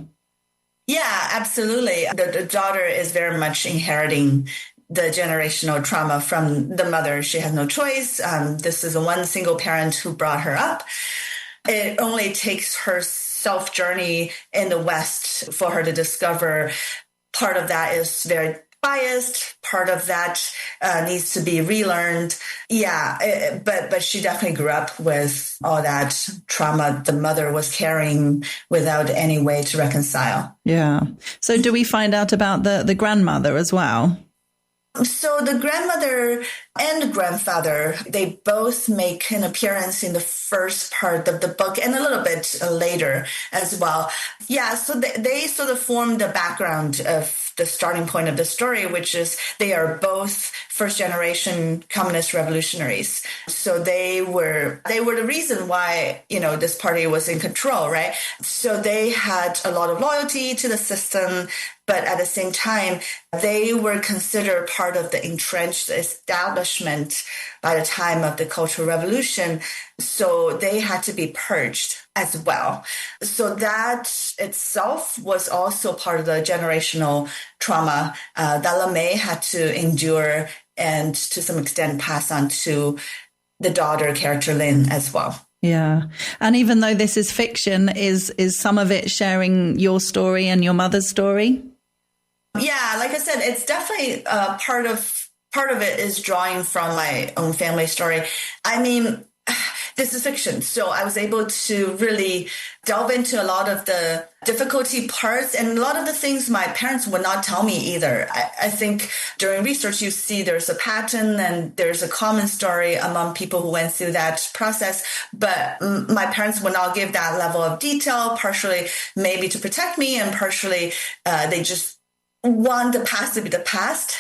Speaker 6: Yeah, absolutely. The daughter is very much inheriting the generational trauma from the mother. She has no choice. This is one single parent who brought her up. It only takes her self-journey in the West for her to discover part of that is very biased. Part of that needs to be relearned. Yeah, but she definitely grew up with all that trauma the mother was carrying without any way to reconcile.
Speaker 3: Yeah. So do we find out about the grandmother as well?
Speaker 6: So the grandmother and grandfather, they both make an appearance in the first part of the book and a little bit later as well. Yeah, so they sort of form the background of the starting point of the story, which is they are both first generation communist revolutionaries. So they were the reason why, this party was in control, right? So they had a lot of loyalty to the system, but at the same time, they were considered part of the entrenched establishment by the time of the Cultural Revolution. So they had to be purged as well. So that itself was also part of the generational trauma that LeMay had to endure and to some extent pass on to the daughter character Lynn as well.
Speaker 3: Yeah. And even though this is fiction, is some of it sharing your story and your mother's story?
Speaker 6: Yeah, like I said, it's definitely part of it is drawing from my own family story. I mean, this is fiction, so I was able to really delve into a lot of the difficulty parts and a lot of the things my parents would not tell me either. I think during research, you see there's a pattern and there's a common story among people who went through that process, but my parents would not give that level of detail, partially maybe to protect me and partially they just want the past to be the past,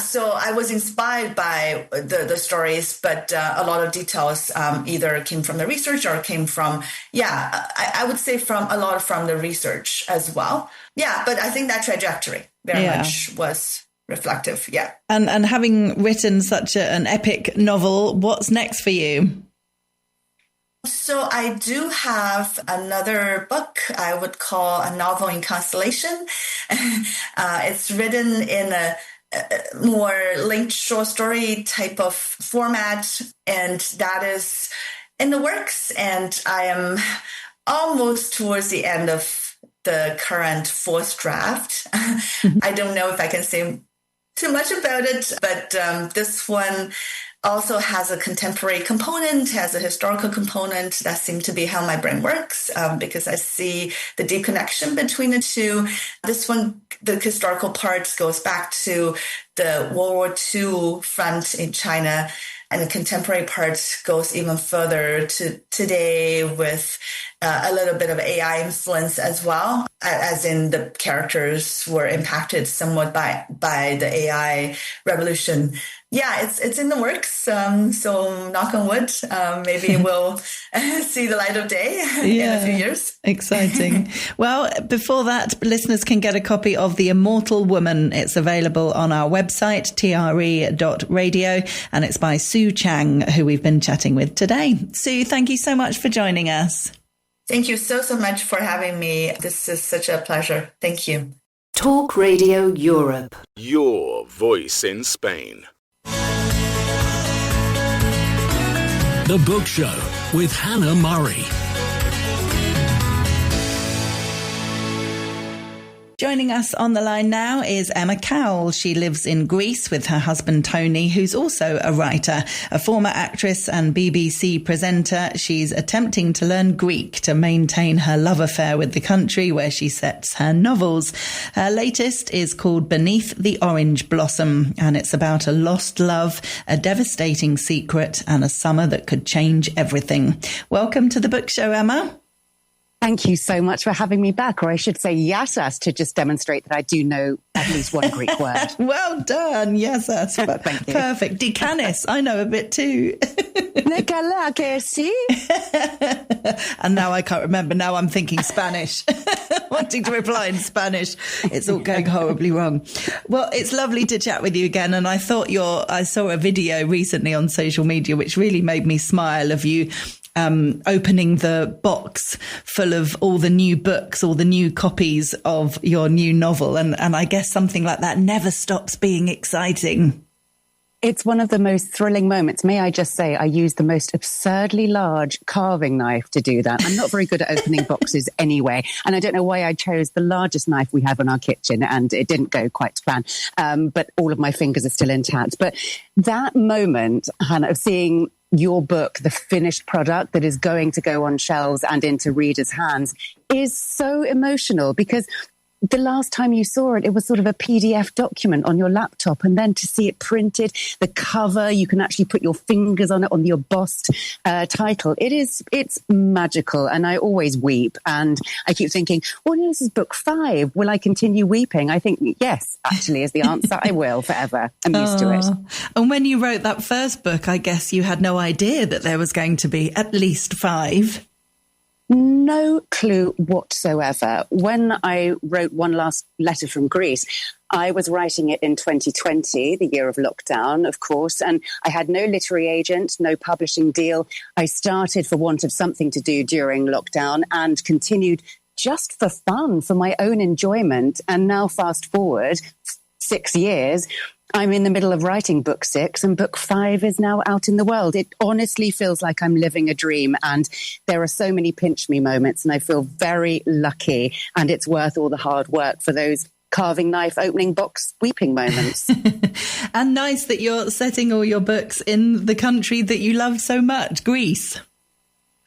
Speaker 6: So I was inspired by the stories, but a lot of details either came from the research or came from, I would say from the research as well. Yeah, but I think that trajectory very much was reflective. Yeah.
Speaker 3: And having written such an epic novel, what's next for you?
Speaker 6: So I do have another book I would call a novel in constellation. It's written in a more linked short story type of format, and that is in the works. And I am almost towards the end of the current fourth draft. I don't know if I can say too much about it, but this one also has a contemporary component, has a historical component. That seems to be how my brain works, because I see the deep connection between the two. This one, the historical part goes back to the World War II front in China, and the contemporary part goes even further to today with a little bit of AI influence as well, as in the characters were impacted somewhat by the AI revolution. Yeah, it's in the works. So knock on wood, maybe we'll see the light of day in a few years.
Speaker 3: Exciting. Well, before that, listeners can get a copy of The Immortal Woman. It's available on our website, TRE.radio, and it's by Sue Chang, who we've been chatting with today. Sue, thank you so much for joining us.
Speaker 6: Thank you so much for having me. This is such a pleasure. Thank you.
Speaker 1: Talk Radio Europe.
Speaker 7: Your voice in Spain.
Speaker 2: The Book Show with Hannah Murray.
Speaker 3: Joining us on the line now is Emma Cowell. She lives in Greece with her husband Tony, who's also a writer, a former actress and BBC presenter. She's attempting to learn Greek to maintain her love affair with the country where she sets her novels. Her latest is called Beneath the Orange Blossom, and it's about a lost love, a devastating secret, and a summer that could change everything. Welcome to the Book Show, Emma.
Speaker 8: Thank you so much for having me back, or I should say yassas, to just demonstrate that I do know at least one Greek word.
Speaker 3: Well done, yassas.
Speaker 8: Thank you.
Speaker 3: Perfect. Dikanis, I know a bit too. And now I can't remember. Now I'm thinking Spanish. Wanting to reply in Spanish. It's all going horribly wrong. Well, it's lovely to chat with you again. And I thought I saw a video recently on social media which really made me smile, of you opening the box full of all the new books, all the new copies of your new novel. And I guess something like that never stops being exciting.
Speaker 8: It's one of the most thrilling moments. May I just say, I used the most absurdly large carving knife to do that. I'm not very good at opening boxes anyway. And I don't know why I chose the largest knife we have in our kitchen, and it didn't go quite to plan. But all of my fingers are still intact. But that moment, Hannah, of seeing your book, the finished product that is going to go on shelves and into readers' hands, is so emotional, because the last time you saw it, it was sort of a PDF document on your laptop. And then to see it printed, the cover, you can actually put your fingers on it, on the embossed title. It's magical. And I always weep. And I keep thinking, well, this is book 5. Will I continue weeping? I think, yes, actually is the answer. I will forever. I'm used to it.
Speaker 3: And when you wrote that first book, I guess you had no idea that there was going to be at least 5.
Speaker 8: No clue whatsoever. When I wrote One Last Letter from Greece, I was writing it in 2020, the year of lockdown, of course, and I had no literary agent, no publishing deal. I started for want of something to do during lockdown and continued just for fun, for my own enjoyment. And now fast forward 6 years, I'm in the middle of writing book 6 and book 5 is now out in the world. It honestly feels like I'm living a dream, and there are so many pinch me moments, and I feel very lucky, and it's worth all the hard work for those carving knife, opening box, weeping moments.
Speaker 3: And nice that you're setting all your books in the country that you love so much, Greece.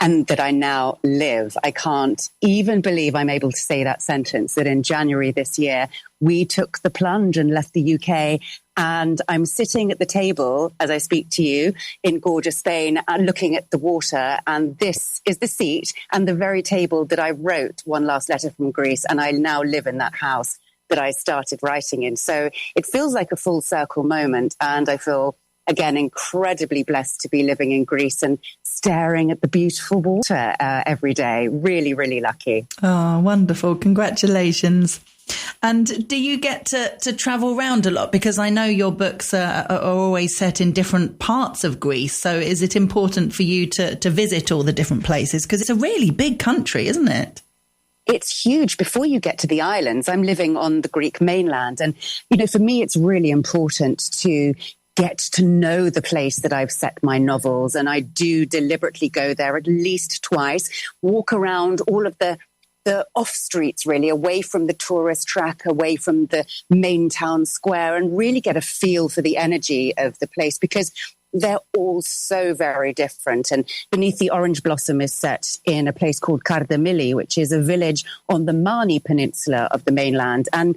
Speaker 8: And that I now live. I can't even believe I'm able to say that sentence, that in January this year, we took the plunge and left the UK. And I'm sitting at the table as I speak to you in gorgeous Spain and looking at the water. And this is the seat and the very table that I wrote One Last Letter from Greece. And I now live in that house that I started writing in. So it feels like a full circle moment. And I feel, again, incredibly blessed to be living in Greece and staring at the beautiful water every day. Really, really lucky.
Speaker 3: Oh, wonderful. Congratulations. And do you get to travel around a lot? Because I know your books are always set in different parts of Greece. So is it important for you to visit all the different places? Because it's a really big country, isn't it?
Speaker 8: It's huge. Before you get to the islands, I'm living on the Greek mainland. And, for me, it's really important to get to know the place that I've set my novels. And I do deliberately go there at least twice, walk around all of the off streets, really, away from the tourist track, away from the main town square, and really get a feel for the energy of the place, because they're all so very different. And Beneath the Orange Blossom is set in a place called Kardamili, which is a village on the Mani Peninsula of the mainland. And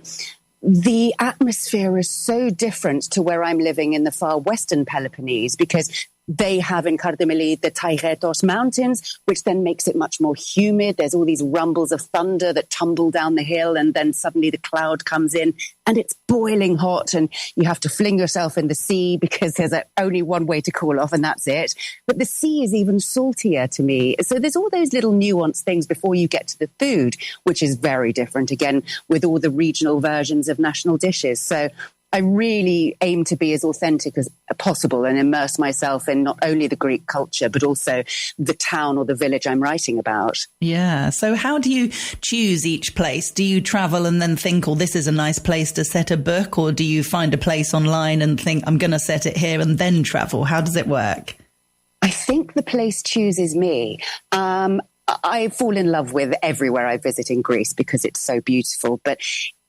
Speaker 8: the atmosphere is so different to where I'm living in the far western Peloponnese, because they have in Kardamili the Tairetos Mountains, which then makes it much more humid. There's all these rumbles of thunder that tumble down the hill, and then suddenly the cloud comes in and it's boiling hot, and you have to fling yourself in the sea because there's only one way to cool off, and that's it. But the sea is even saltier to me. So there's all those little nuanced things before you get to the food, which is very different, again, with all the regional versions of national dishes. So I really aim to be as authentic as possible and immerse myself in not only the Greek culture, but also the town or the village I'm writing about.
Speaker 3: Yeah. So how do you choose each place? Do you travel and then think, oh, this is a nice place to set a book? Or do you find a place online and think, I'm going to set it here and then travel? How does it work?
Speaker 8: I think the place chooses me. I fall in love with everywhere I visit in Greece because it's so beautiful. But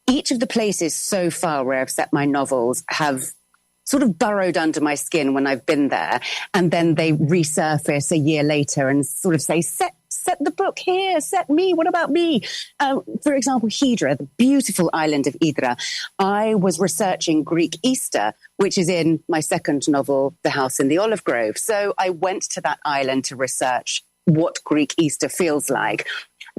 Speaker 8: each of the places so far where I've set my novels have sort of burrowed under my skin when I've been there. And then they resurface a year later and sort of say, set the book here, set me, what about me? For example, Hydra, the beautiful island of Hydra. I was researching Greek Easter, which is in my second novel, The House in the Olive Grove. So I went to that island to research what Greek Easter feels like.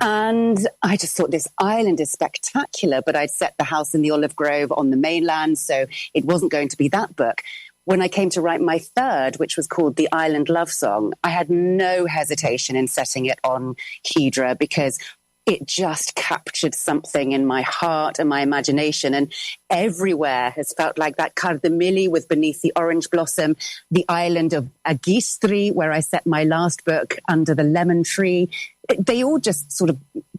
Speaker 8: And I just thought this island is spectacular, but I'd set The House in the Olive Grove on the mainland, so it wasn't going to be that book. When I came to write my third, which was called The Island Love Song, I had no hesitation in setting it on Hydra because it just captured something in my heart and my imagination. And everywhere has felt like that. Kardamili with Beneath the Orange Blossom, the island of Agistri, where I set my last book, Under the Lemon Tree. They all just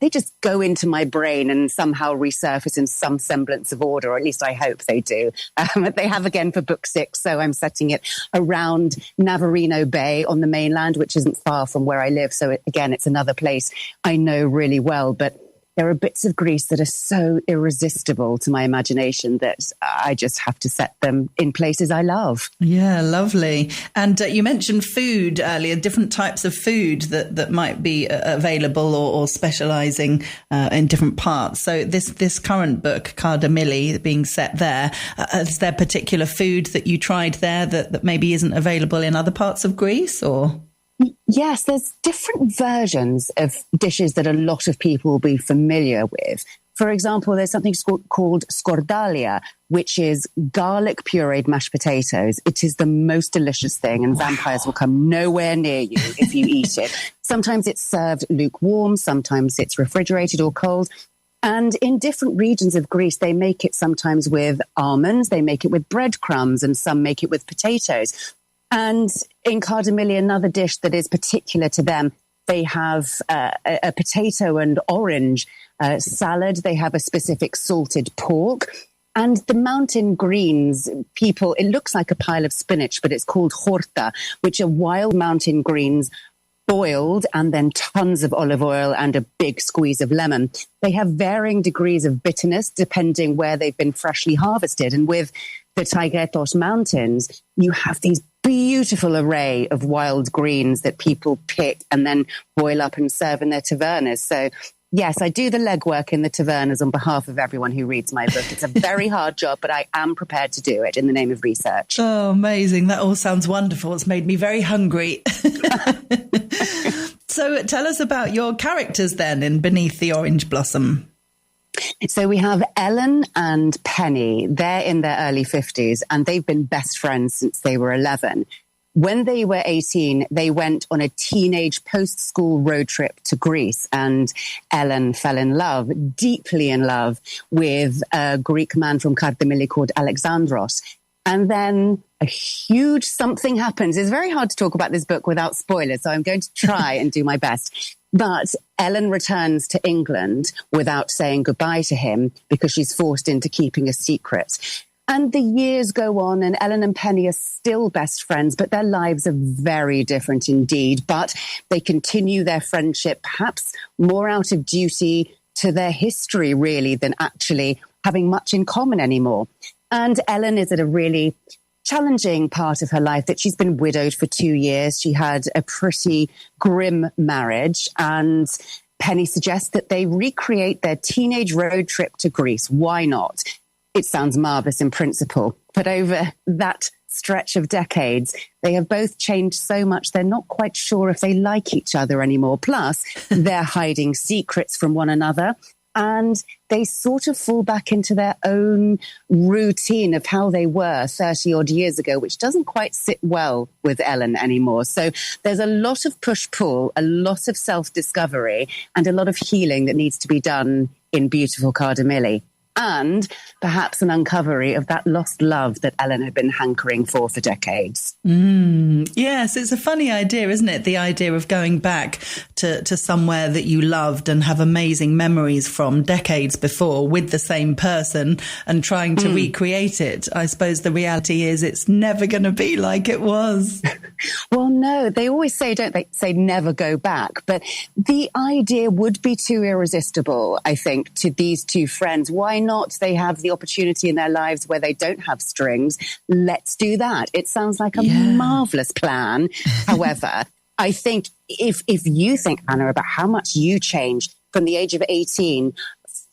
Speaker 8: they just go into my brain and somehow resurface in some semblance of order, or at least I hope they do. They have again for book 6. So I'm setting it around Navarino Bay on the mainland, which isn't far from where I live. So again, it's another place I know really well. But there are bits of Greece that are so irresistible to my imagination that I just have to set them in places I love.
Speaker 3: Yeah, lovely. And you mentioned food earlier, different types of food that might be available or specialising in different parts. So this current book, Cardamilli, being set there, is there particular food that you tried there that maybe isn't available in other parts of Greece, or?
Speaker 8: Yes, there's different versions of dishes that a lot of people will be familiar with. For example, there's something called skordalia, which is garlic pureed mashed potatoes. It is the most delicious thing, and vampires will come nowhere near you if you eat it. Sometimes it's served lukewarm, sometimes it's refrigerated or cold. And in different regions of Greece, they make it sometimes with almonds, they make it with breadcrumbs, and some make it with potatoes. And in Cardamilli, another dish that is particular to them, they have a potato and orange salad. They have a specific salted pork. And the mountain greens, it looks like a pile of spinach, but it's called horta, which are wild mountain greens boiled, and then tons of olive oil and a big squeeze of lemon. They have varying degrees of bitterness depending where they've been freshly harvested. And with the Tigretos Mountains, you have these beautiful array of wild greens that people pick and then boil up and serve in their tavernas. So yes, I do the legwork in the tavernas on behalf of everyone who reads my book. It's a very hard job, but I am prepared to do it in the name of research.
Speaker 3: Oh, amazing. That all sounds wonderful. It's made me very hungry. So tell us about your characters then in Beneath the Orange Blossom.
Speaker 8: So we have Ellen and Penny. They're in their early 50s, and they've been best friends since they were 11. When they were 18, they went on a teenage post-school road trip to Greece, and Ellen fell in love, deeply in love, with a Greek man from Cardamilli called Alexandros. And then a huge something happens. It's very hard to talk about this book without spoilers, so I'm going to try and do my best. But Ellen returns to England without saying goodbye to him because she's forced into keeping a secret. And the years go on, and Ellen and Penny are still best friends, but their lives are very different indeed. But they continue their friendship, perhaps more out of duty to their history, really, than actually having much in common anymore. And Ellen is at a really challenging part of her life that she's been widowed for 2 years. She had a pretty grim marriage, and Penny suggests that they recreate their teenage road trip to Greece. Why not? It sounds marvelous in principle, but over that stretch of decades, they have both changed so much they're not quite sure if they like each other anymore. Plus, they're hiding secrets from one another, and they sort of fall back into their own routine of how they were 30 odd years ago, which doesn't quite sit well with Ellen anymore. So there's a lot of push-pull, a lot of self-discovery, and a lot of healing that needs to be done in beautiful Cardamilli. And perhaps an uncovery of that lost love that Ellen had been hankering for decades.
Speaker 3: Yes, it's a funny idea, isn't it? The idea of going back to somewhere that you loved and have amazing memories from decades before with the same person and trying to recreate it. I suppose the reality is it's never going to be like it was.
Speaker 8: Well, no, they always say, don't they, say never go back. But the idea would be too irresistible, I think, to these two friends. Why not? They have the opportunity in their lives where they don't have strings. Let's do that. It sounds like a marvelous plan. However, I think if you think, Anna, about how much you changed from the age of 18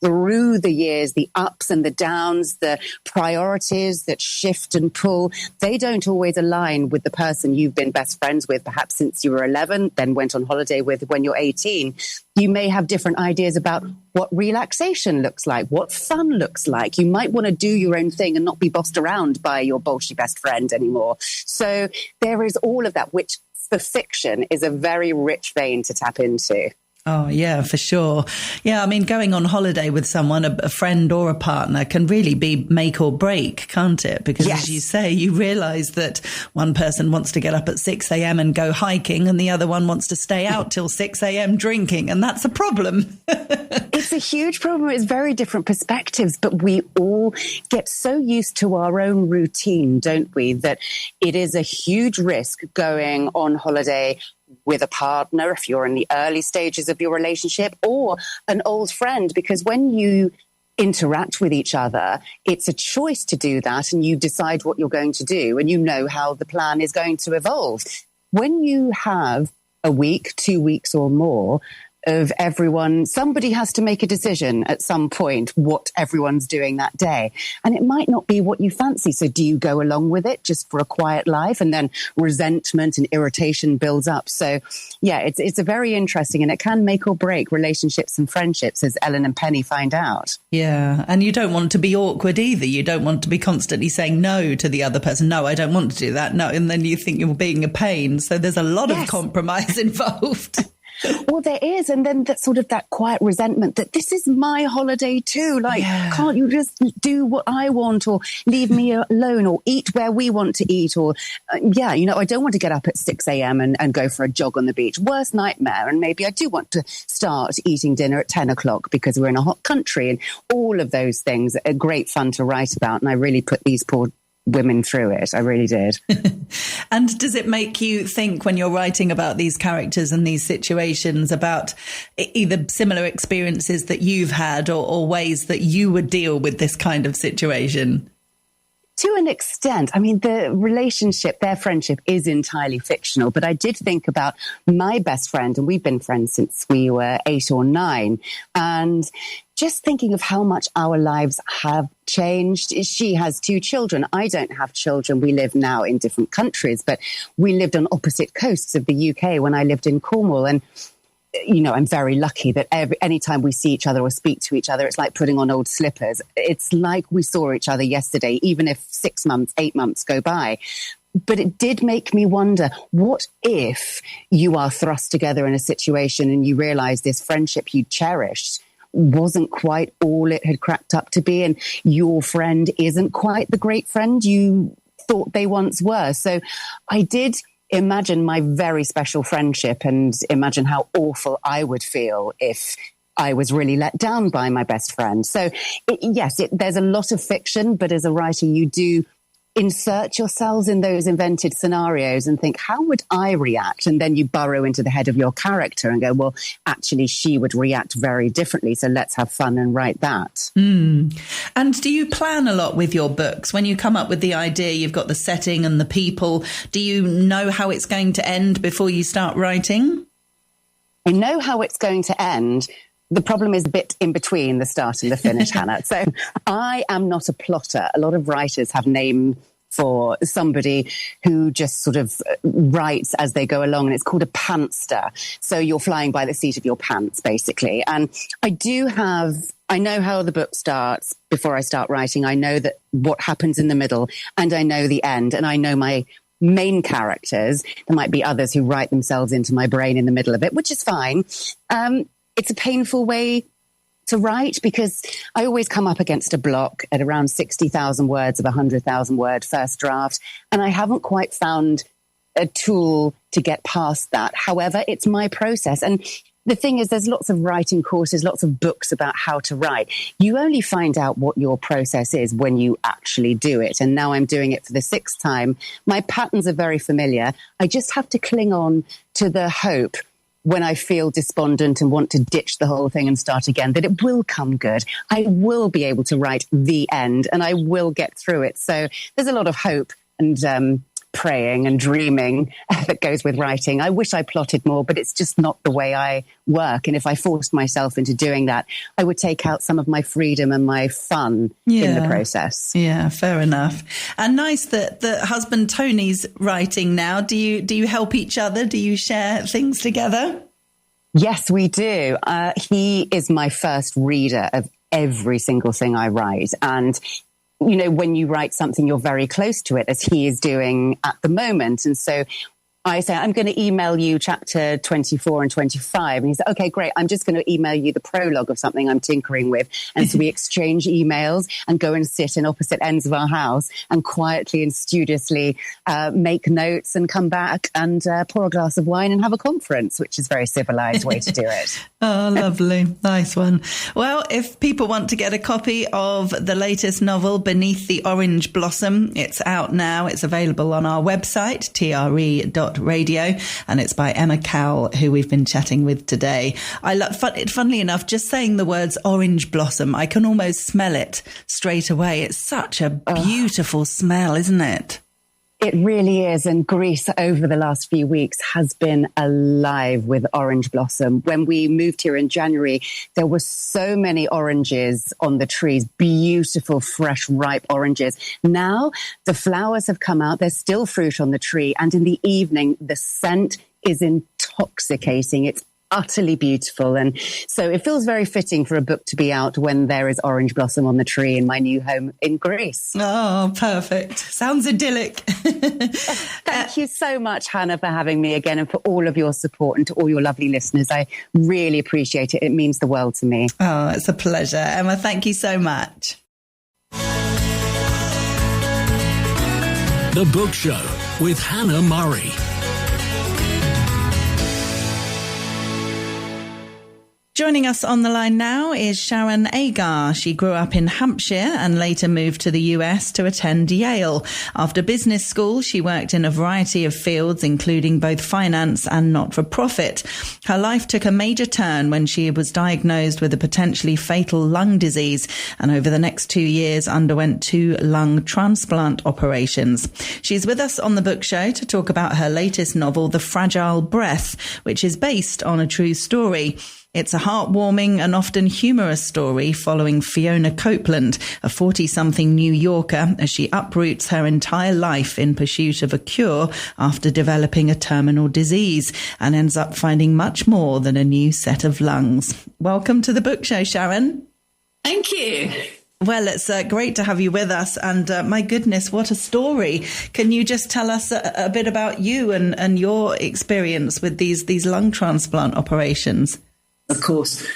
Speaker 8: through the years, the ups and the downs, the priorities that shift and pull, they don't always align with the person you've been best friends with, perhaps since you were 11, then went on holiday with when you're 18. You may have different ideas about what relaxation looks like, what fun looks like. You might want to do your own thing and not be bossed around by your bolshy best friend anymore. So there is all of that, which for fiction is a very rich vein to tap into.
Speaker 3: Oh, yeah, for sure. Yeah, I mean, going on holiday with someone, a friend or a partner, can really be make or break, can't it? Because as you say, you realise that one person wants to get up at 6 a.m. and go hiking, and the other one wants to stay out till 6 a.m. drinking, and that's a problem.
Speaker 8: It's a huge problem. It's very different perspectives, but we all get so used to our own routine, don't we, that it is a huge risk going on holiday with a partner, if you're in the early stages of your relationship, or an old friend, because when you interact with each other, it's a choice to do that, and you decide what you're going to do, and you know how the plan is going to evolve. When you have a week, 2 weeks or more of everyone, somebody has to make a decision at some point what everyone's doing that day. And it might not be what you fancy. So do you go along with it just for a quiet life? And then resentment and irritation builds up. So yeah, it's a very interesting, and it can make or break relationships and friendships, as Ellen and Penny find out.
Speaker 3: Yeah. And you don't want to be awkward either. You don't want to be constantly saying no to the other person. No, I don't want to do that. No. And then you think you're being a pain. So there's a lot of compromise involved.
Speaker 8: Well, there is. And then that sort of that quiet resentment that this is my holiday too. Like, can't you just do what I want, or leave me alone, or eat where we want to eat? Or, I don't want to get up at 6 a.m. and go for a jog on the beach. Worst nightmare. And maybe I do want to start eating dinner at 10 o'clock because we're in a hot country. And all of those things are great fun to write about. And I really put these poor women through it. I really did.
Speaker 3: And does it make you think, when you're writing about these characters and these situations, about either similar experiences that you've had or ways that you would deal with this kind of situation?
Speaker 8: To an extent. I mean, the relationship, their friendship is entirely fictional, but I did think about my best friend, and we've been friends since we were 8 or 9. And just thinking of how much our lives have changed. She has 2 children. I don't have children. We live now in different countries, but we lived on opposite coasts of the UK when I lived in Cornwall. And I'm very lucky that anytime we see each other or speak to each other, it's like putting on old slippers. It's like we saw each other yesterday, even if 6 months, 8 months go by. But it did make me wonder, what if you are thrust together in a situation and you realize this friendship you cherished wasn't quite all it had cracked up to be, and your friend isn't quite the great friend you thought they once were? So I did imagine my very special friendship and imagine how awful I would feel if I was really let down by my best friend. So there's a lot of fiction, but as a writer, you do insert yourselves in those invented scenarios and think, how would I react? And then you burrow into the head of your character and go, well, actually, she would react very differently. So let's have fun and write that.
Speaker 3: And do you plan a lot with your books? When you come up with the idea, you've got the setting and the people. Do you know how it's going to end before you start writing?
Speaker 8: I know how it's going to end. The problem is a bit in between the start and the finish, Hannah. So I am not a plotter. A lot of writers have name for somebody who just sort of writes as they go along, and it's called a pantster. So you're flying by the seat of your pants, basically. And I know how the book starts before I start writing. I know that what happens in the middle, and I know the end, and I know my main characters. There might be others who write themselves into my brain in the middle of it, which is fine. It's a painful way to write because I always come up against a block at around 60,000 words of a 100,000 word first draft. And I haven't quite found a tool to get past that. However, it's my process. And the thing is, there's lots of writing courses, lots of books about how to write. You only find out what your process is when you actually do it. And now I'm doing it for the 6th time. My patterns are very familiar. I just have to cling on to the hope when I feel despondent and want to ditch the whole thing and start again, that it will come good. I will be able to write the end and I will get through it. So there's a lot of hope and praying and dreaming that goes with writing. I wish I plotted more, but it's just not the way I work. And if I forced myself into doing that, I would take out some of my freedom and my fun in the process.
Speaker 3: Yeah, fair enough. And nice that the husband Tony's writing now. Do you help each other? Do you share things together?
Speaker 8: Yes, we do. He is my first reader of every single thing I write. And when you write something, you're very close to it, as he is doing at the moment. And so I say, I'm going to email you chapter 24 and 25. And he said, okay, great. I'm just going to email you the prologue of something I'm tinkering with. And so we exchange emails and go and sit in opposite ends of our house and quietly and studiously make notes and come back and pour a glass of wine and have a conference, which is a very civilized way to do it.
Speaker 3: Oh, lovely. Nice one. Well, if people want to get a copy of the latest novel, Beneath the Orange Blossom, it's out now. It's available on our website, TRE.uk. TRE.radio, and it's by Emma Cowell, who we've been chatting with today. Funnily enough, just saying the words orange blossom, I can almost smell it straight away. It's such a beautiful smell, isn't it?
Speaker 8: It really is. And Greece over the last few weeks has been alive with orange blossom. When we moved here in January, there were so many oranges on the trees, beautiful, fresh, ripe oranges. Now the flowers have come out. There's still fruit on the tree. And in the evening, the scent is intoxicating. It's utterly beautiful. And so it feels very fitting for a book to be out when there is orange blossom on the tree in my new home in Greece.
Speaker 3: Oh, perfect. Sounds idyllic.
Speaker 8: Thank you so much, Hannah, for having me again and for all of your support, and to all your lovely listeners. I really appreciate it. It means the world to me.
Speaker 3: Oh, it's a pleasure. Emma, thank you so much.
Speaker 2: The Book Show with Hannah Murray.
Speaker 3: Joining us on the line now is Sharon Agar. She grew up in Hampshire and later moved to the US to attend Yale. After business school, she worked in a variety of fields, including both finance and not-for-profit. Her life took a major turn when she was diagnosed with a potentially fatal lung disease, and over the next 2 years underwent 2 lung transplant operations. She's with us on the Book Show to talk about her latest novel, The Fragile Breath, which is based on a true story. It's a heartwarming and often humorous story following Fiona Copeland, a 40-something New Yorker, as she uproots her entire life in pursuit of a cure after developing a terminal disease, and ends up finding much more than a new set of lungs. Welcome to the Book Show, Sharon.
Speaker 9: Thank you.
Speaker 3: Well, it's great to have you with us, and my goodness, what a story. Can you just tell us a bit about you and your experience with these lung transplant operations?
Speaker 9: Of course.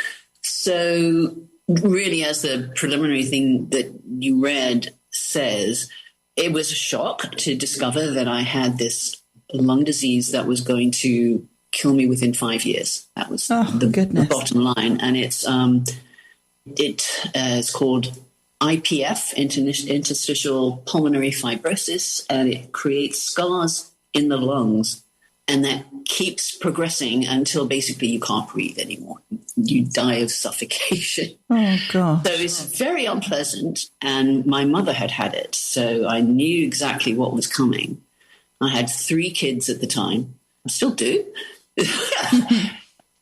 Speaker 9: So really, as the preliminary thing that you read says, it was a shock to discover that I had this lung disease that was going to kill me within 5 years. That was the bottom line. And it's called IPF, interstitial pulmonary fibrosis, and it creates scars in the lungs. And that keeps progressing until basically you can't breathe anymore. You die of suffocation.
Speaker 3: Oh, gosh.
Speaker 9: So it's very unpleasant. And my mother had it. So I knew exactly what was coming. I had 3 kids at the time. I still do.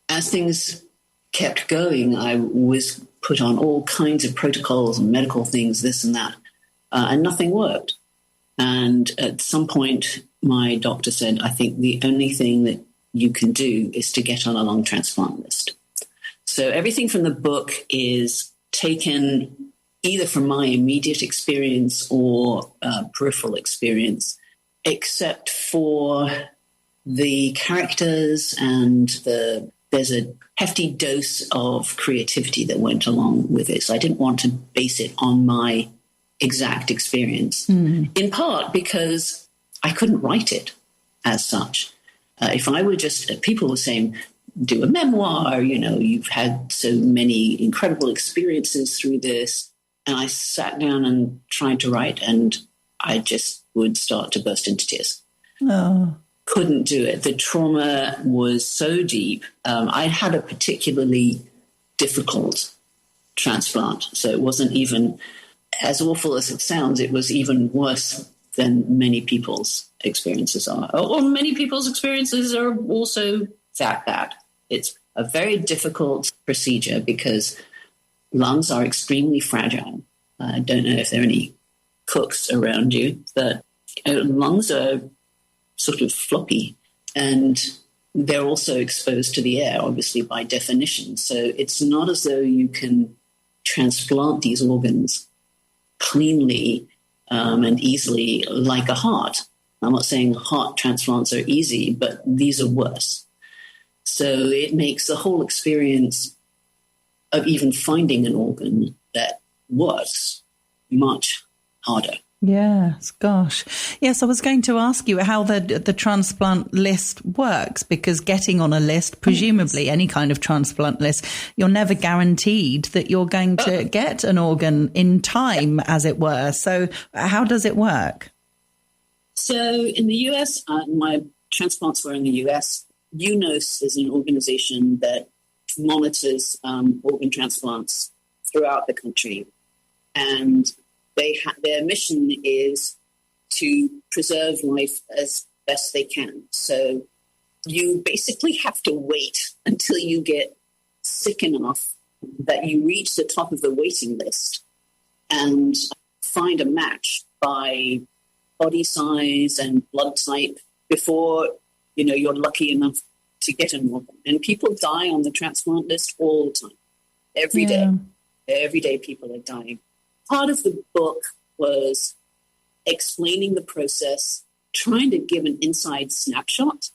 Speaker 9: As things kept going, I was put on all kinds of protocols and medical things, this and that. And nothing worked. And at some point, my doctor said, I think the only thing that you can do is to get on a lung transplant list. So everything from the book is taken either from my immediate experience or peripheral experience, except for the characters and there's a hefty dose of creativity that went along with it. So I didn't want to base it on my exact experience, in part because I couldn't write it as such. If I were just, people were saying, do a memoir, you've had so many incredible experiences through this. And I sat down and tried to write, and I just would start to burst into tears.
Speaker 3: Oh.
Speaker 9: Couldn't do it. The trauma was so deep. I had a particularly difficult transplant, so it wasn't even as awful as it sounds. It was even worse than many people's experiences are. Or many people's experiences are also that bad. It's a very difficult procedure because lungs are extremely fragile. I don't know if there are any cooks around you, but lungs are sort of floppy, and they're also exposed to the air, obviously, by definition. So it's not as though you can transplant these organs cleanly and easily like a heart. I'm not saying heart transplants are easy, but these are worse. So it makes the whole experience of even finding an organ that works much harder.
Speaker 3: Yes, gosh. Yes, I was going to ask you how the transplant list works, because getting on a list, presumably any kind of transplant list, you're never guaranteed that you're going to get an organ in time, as it were. So how does it work?
Speaker 9: So in the US, my transplants were in the US, UNOS is an organization that monitors organ transplants throughout the country. And their mission is to preserve life as best they can. So you basically have to wait until you get sick enough that you reach the top of the waiting list and find a match by body size and blood type before, you're lucky enough to get an organ. And people die on the transplant list all the time, every day. Every day people are dying. Part of the book was explaining the process, trying to give an inside snapshot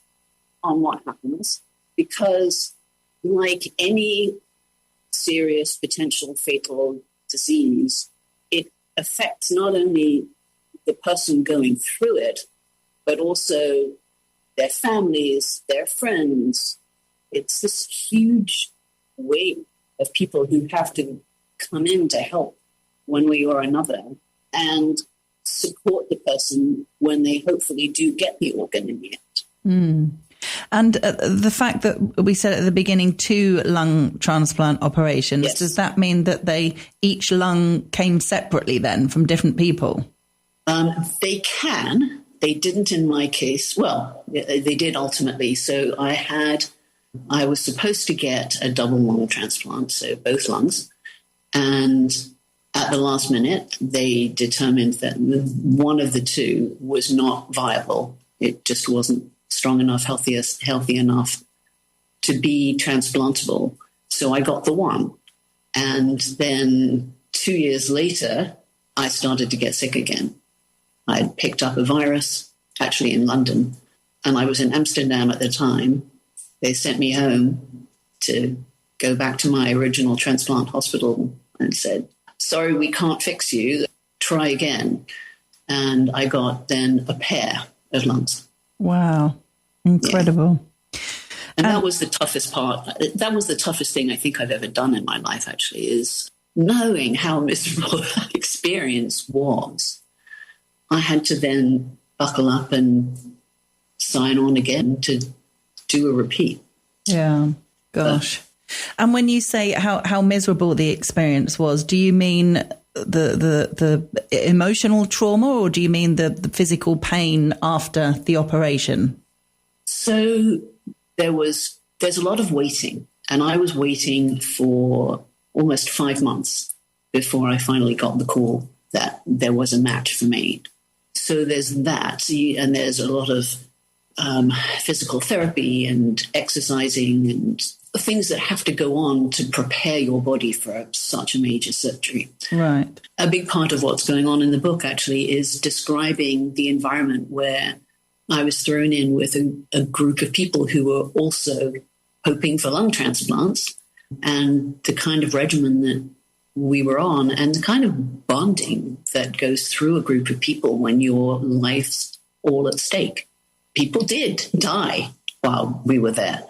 Speaker 9: on what happens, because like any serious, potential fatal disease, it affects not only the person going through it, but also their families, their friends. It's this huge wave of people who have to come in to help one way or another and support the person when they hopefully do get the organ in the end.
Speaker 3: And the fact that we said at the beginning 2 lung transplant operations,
Speaker 9: yes.
Speaker 3: Does that mean that each lung came separately then from different people?
Speaker 9: They can. They didn't in my case. Well, they did ultimately. So I was supposed to get a double lung transplant, so both lungs. And at the last minute, they determined that one of the 2 was not viable. It just wasn't strong enough, healthy enough to be transplantable. So I got the one. And then 2 years later, I started to get sick again. I picked up a virus, actually in London, and I was in Amsterdam at the time. They sent me home to go back to my original transplant hospital and said, sorry, we can't fix you. Try again. And I got then a pair of lungs.
Speaker 3: Wow. Incredible.
Speaker 9: Yeah. And that was the toughest part. That was the toughest thing I think I've ever done in my life, actually, is knowing how miserable that experience was. I had to then buckle up and sign on again to do a repeat.
Speaker 3: Yeah. Gosh. And when you say how miserable the experience was, do you mean the emotional trauma, or do you mean the physical pain after the operation?
Speaker 9: So there's a lot of waiting, and I was waiting for almost 5 months before I finally got the call that there was a match for me. So there's that, and there's a lot of physical therapy and exercising and things that have to go on to prepare your body for such a major surgery.
Speaker 3: Right.
Speaker 9: A big part of what's going on in the book actually is describing the environment where I was thrown in with a group of people who were also hoping for lung transplants, and the kind of regimen that we were on and the kind of bonding that goes through a group of people when your life's all at stake. People did die while we were there.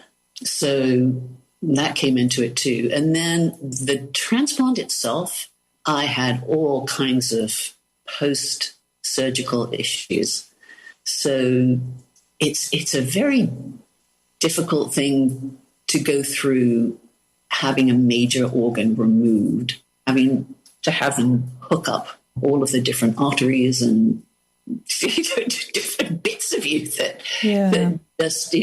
Speaker 9: So that came into it too. And then the transplant itself, I had all kinds of post-surgical issues. So it's a very difficult thing to go through, having a major organ removed, having to have them hook up all of the different arteries and different bits of you that just,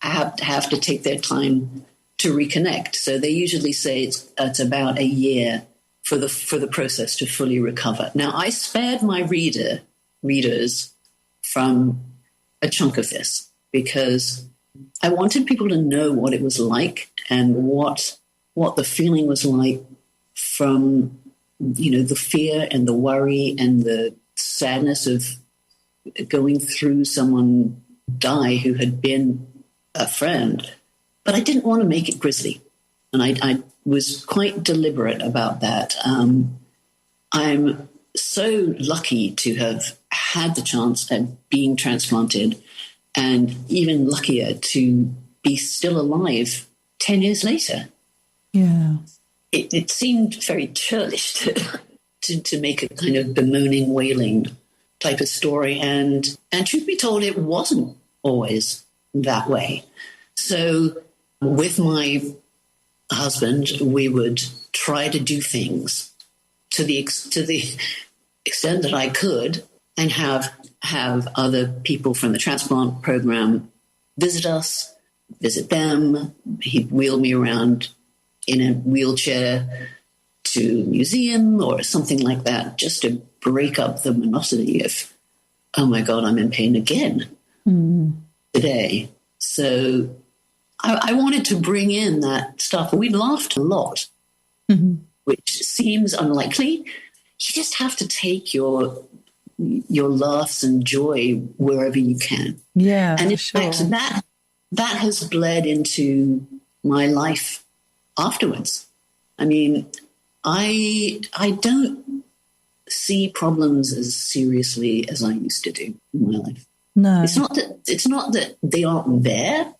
Speaker 9: have to take their time to reconnect. So they usually say it's about a year for the process to fully recover. Now, I spared my readers from a chunk of this because I wanted people to know what it was like and what the feeling was like from, the fear and the worry and the sadness of going through someone die who had been a friend. But I didn't want to make it grisly. And I was quite deliberate about that. I'm so lucky to have had the chance at being transplanted, and even luckier to be still alive 10 years later.
Speaker 3: Yeah.
Speaker 9: It seemed very churlish to make a kind of bemoaning, wailing type of story. And truth be told, it wasn't always that way. So with my husband, we would try to do things to the extent that I could, and have other people from the transplant program visit us, visit them. He'd wheel me around in a wheelchair to a museum or something like that, just to break up the monotony of, oh my God, I'm in pain again today. So I wanted to bring in that stuff. We laughed a lot, which seems unlikely. You just have to take your laughs and joy wherever you can.
Speaker 3: Yeah,
Speaker 9: and in
Speaker 3: sure.
Speaker 9: fact, that has bled into my life afterwards. I mean, I don't see problems as seriously as I used to do in my life.
Speaker 3: No,
Speaker 9: it's not that they aren't there.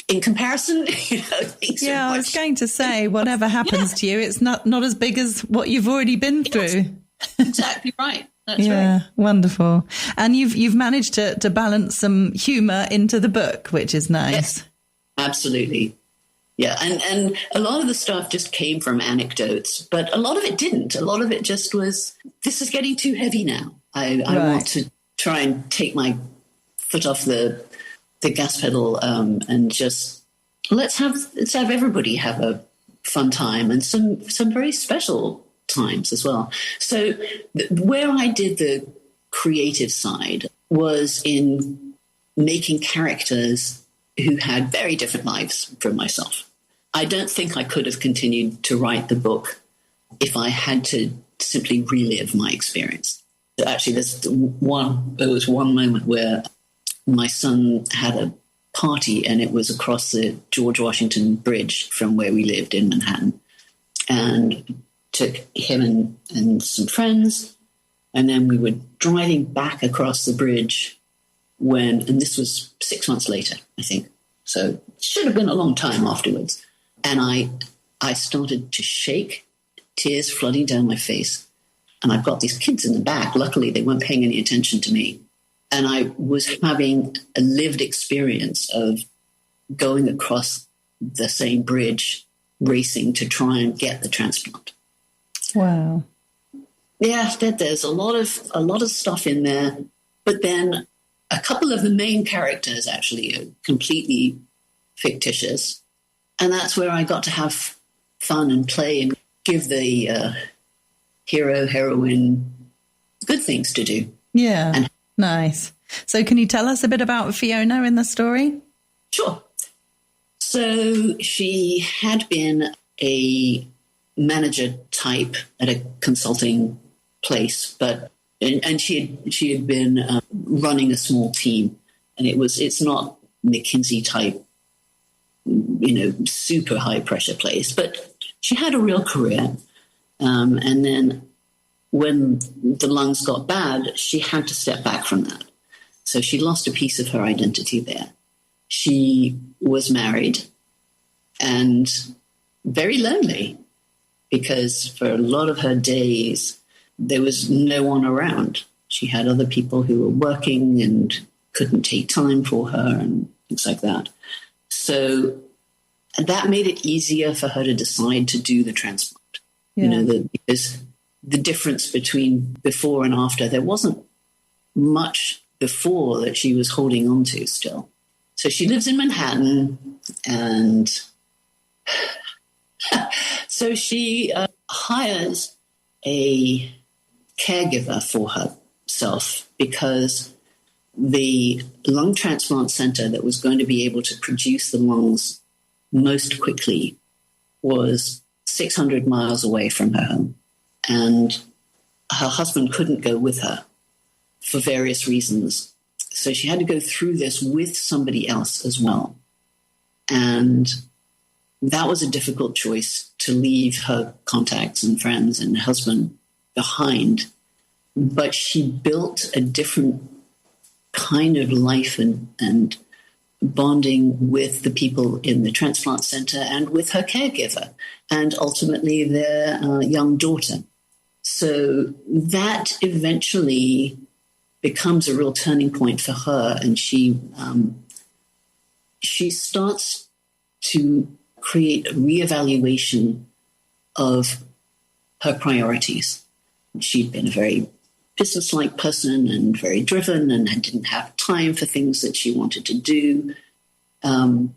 Speaker 9: In comparison, things
Speaker 3: I was going to say, whatever happens to you, it's not as big as what you've already been through.
Speaker 9: Exactly right. That's
Speaker 3: yeah,
Speaker 9: right.
Speaker 3: Wonderful. And you've managed to balance some humour into the book, which is nice.
Speaker 9: Yes, absolutely. Yeah, and a lot of the stuff just came from anecdotes, but a lot of it didn't. A lot of it just was, this is getting too heavy now. I want to try and take my foot off the gas pedal and just let's have everybody have a fun time and some very special times as well. So where I did the creative side was in making characters who had very different lives from myself. I don't think I could have continued to write the book if I had to simply relive my experience. Actually, there was one moment where my son had a party and it was across the George Washington Bridge from where we lived in Manhattan, and took him and some friends. And then we were driving back across the bridge and this was 6 months later, I think. So it should have been a long time afterwards. And I started to shake, tears flooding down my face. And I've got these kids in the back. Luckily, they weren't paying any attention to me. And I was having a lived experience of going across the same bridge, racing to try and get the transplant.
Speaker 3: Wow.
Speaker 9: Yeah, there's a lot of stuff in there. But then a couple of the main characters actually are completely fictitious. And that's where I got to have fun and play and give the hero, heroine good things to do.
Speaker 3: Yeah, nice. So can you tell us a bit about Fiona in the story?
Speaker 9: Sure. So she had been a manager type at a consulting place, and she had been running a small team, and it's not McKinsey type, super high pressure place, but she had a real career. And then when the lungs got bad, she had to step back from that. So she lost a piece of her identity there. She was married and very lonely because for a lot of her days, there was no one around. She had other people who were working and couldn't take time for her and things like that. So that made it easier for her to decide to do the transplant.
Speaker 3: Yeah.
Speaker 9: Because the difference between before and after, there wasn't much before that she was holding on to still. So she lives in Manhattan, and so she hires a caregiver for herself because the lung transplant center that was going to be able to produce the lungs most quickly was 600 miles away from her home. And her husband couldn't go with her for various reasons. So she had to go through this with somebody else as well. And that was a difficult choice, to leave her contacts and friends and husband behind. But she built a different kind of life and bonding with the people in the transplant center and with her caregiver and ultimately their young daughter. So that eventually becomes a real turning point for her, and she she starts to create a reevaluation of her priorities. She'd been a very business-like person and very driven and didn't have time for things that she wanted to do. And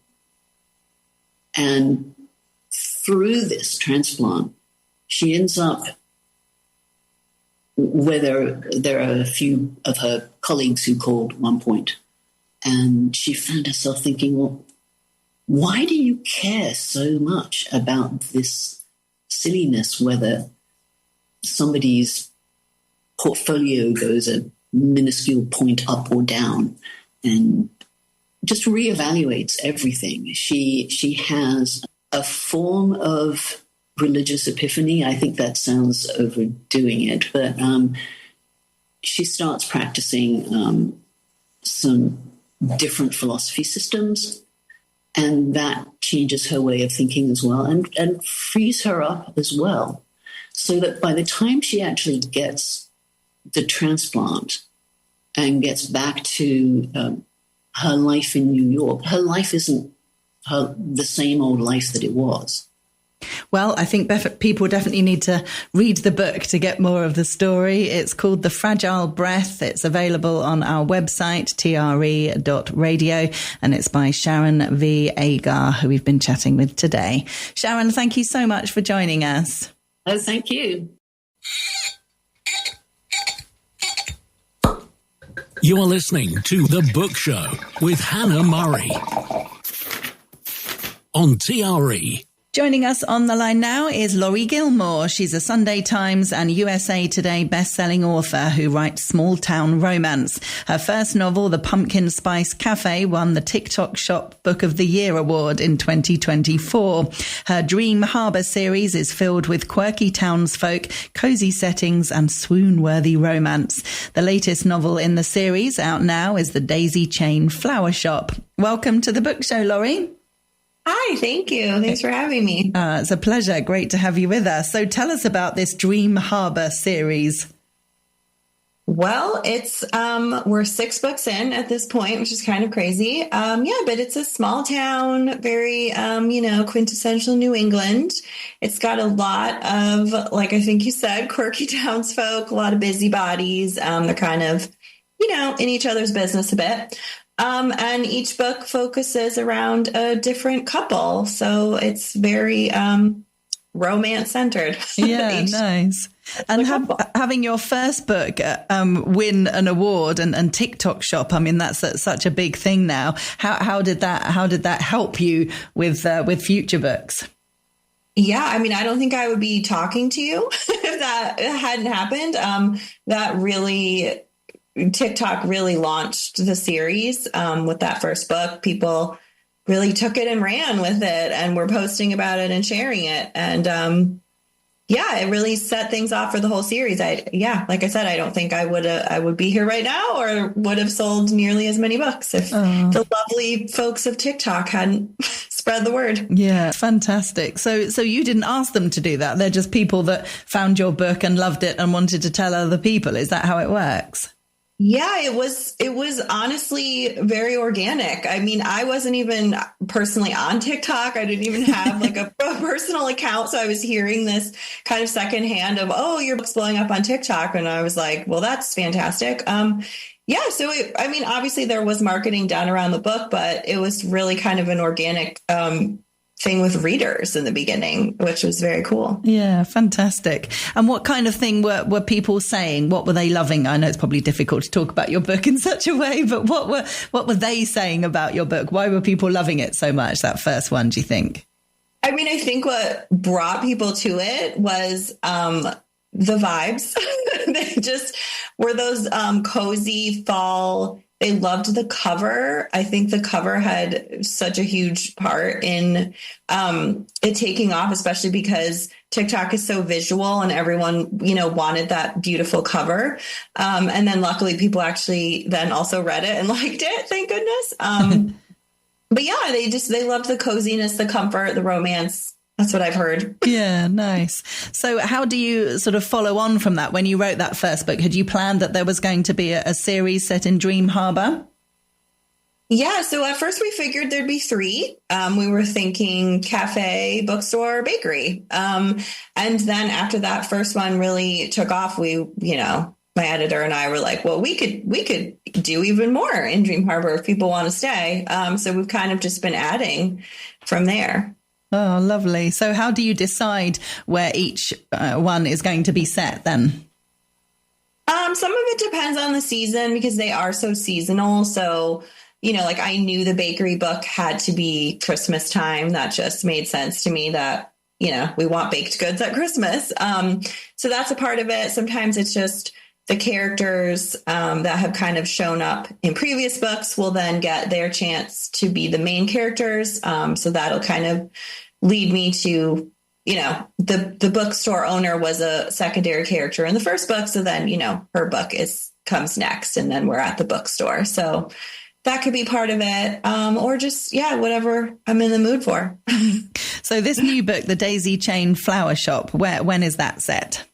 Speaker 9: through this transplant, she ends up where there are a few of her colleagues who called at one point, and she found herself thinking, well, why do you care so much about this silliness, whether somebody's portfolio goes a minuscule point up or down, and just reevaluates everything. She has a form of religious epiphany. I think that sounds overdoing it, but she starts practicing some different philosophy systems, and that changes her way of thinking as well, and frees her up as well, so that by the time she actually gets the transplant and gets back to her life in New York, her life isn't the same old life that it was.
Speaker 3: Well, I think people definitely need to read the book to get more of the story. It's called The Fragile Breath. It's available on our website, TRE.radio, and it's by Sharon V. Agar, who we've been chatting with today. Sharon, thank you so much for joining us.
Speaker 9: Oh, thank you.
Speaker 2: You're listening to The Book Show with Hannah Murray on TRE.
Speaker 3: Joining us on the line now is Laurie Gilmore. She's a Sunday Times and USA Today best-selling author who writes small-town romance. Her first novel, The Pumpkin Spice Cafe, won the TikTok Shop Book of the Year Award in 2024. Her Dream Harbour series is filled with quirky townsfolk, cozy settings and swoon-worthy romance. The latest novel in the series, out now, is The Daisy Chain Flower Shop. Welcome to the Book Show, Laurie.
Speaker 10: Hi, thank you. Thanks for having me.
Speaker 3: It's a pleasure. Great to have you with us. So tell us about this Dream Harbour series.
Speaker 10: Well, it's we're 6 books in at this point, which is kind of crazy. But it's a small town, very quintessential New England. It's got a lot of, like I think you said, quirky townsfolk, a lot of busybodies. They're kind of, in each other's business a bit. And each book focuses around a different couple. So it's very romance centered.
Speaker 3: Yeah, nice. And having your first book win an award and TikTok Shop, I mean, that's such a big thing now. How did that help you with future books?
Speaker 10: Yeah, I mean, I don't think I would be talking to you if that hadn't happened. TikTok really launched the series with that first book. People really took it and ran with it and were posting about it and sharing it. And it really set things off for the whole series. Like I said, I don't think I would be here right now or would have sold nearly as many books if the lovely folks of TikTok hadn't spread the word.
Speaker 3: Yeah, fantastic. So you didn't ask them to do that. They're just people that found your book and loved it and wanted to tell other people. Is that how it works?
Speaker 10: Yeah, it was honestly very organic. I mean, I wasn't even personally on TikTok. I didn't even have like a personal account. So I was hearing this kind of secondhand of, oh, your book's blowing up on TikTok. And I was like, well, that's fantastic. Obviously there was marketing done around the book, but it was really kind of an organic thing with readers in the beginning, which was very cool.
Speaker 3: Yeah, fantastic. And what kind of thing were people saying? What were they loving? I know it's probably difficult to talk about your book in such a way, but what were they saying about your book? Why were people loving it so much, that first one, do you think?
Speaker 10: I mean, I think what brought people to it was the vibes. They just were those cozy fall. They loved the cover. I think the cover had such a huge part in it taking off, especially because TikTok is so visual and everyone, wanted that beautiful cover. And then luckily people actually then also read it and liked it. Thank goodness. But yeah, they loved the coziness, the comfort, the romance. That's what I've heard.
Speaker 3: Yeah, nice. So how do you sort of follow on from that? When you wrote that first book, had you planned that there was going to be a series set in Dream Harbour?
Speaker 10: Yeah, so at first we figured there'd be 3. We were thinking cafe, bookstore, bakery. And then after that first one really took off, my editor and I were like, well, we could do even more in Dream Harbor if people want to stay. So we've kind of just been adding from there.
Speaker 3: Oh, lovely. So how do you decide where each one is going to be set then?
Speaker 10: Some of it depends on the season because they are so seasonal. So, like I knew the bakery book had to be Christmas time. That just made sense to me that, we want baked goods at Christmas. So that's a part of it. Sometimes it's just the characters that have kind of shown up in previous books will then get their chance to be the main characters. So that'll kind of lead me to, the bookstore owner was a secondary character in the first book. So then, her book comes next and then we're at the bookstore. So that could be part of it. Or just, whatever I'm in the mood for.
Speaker 3: So this new book, The Daisy Chain Flower Shop, when is that set?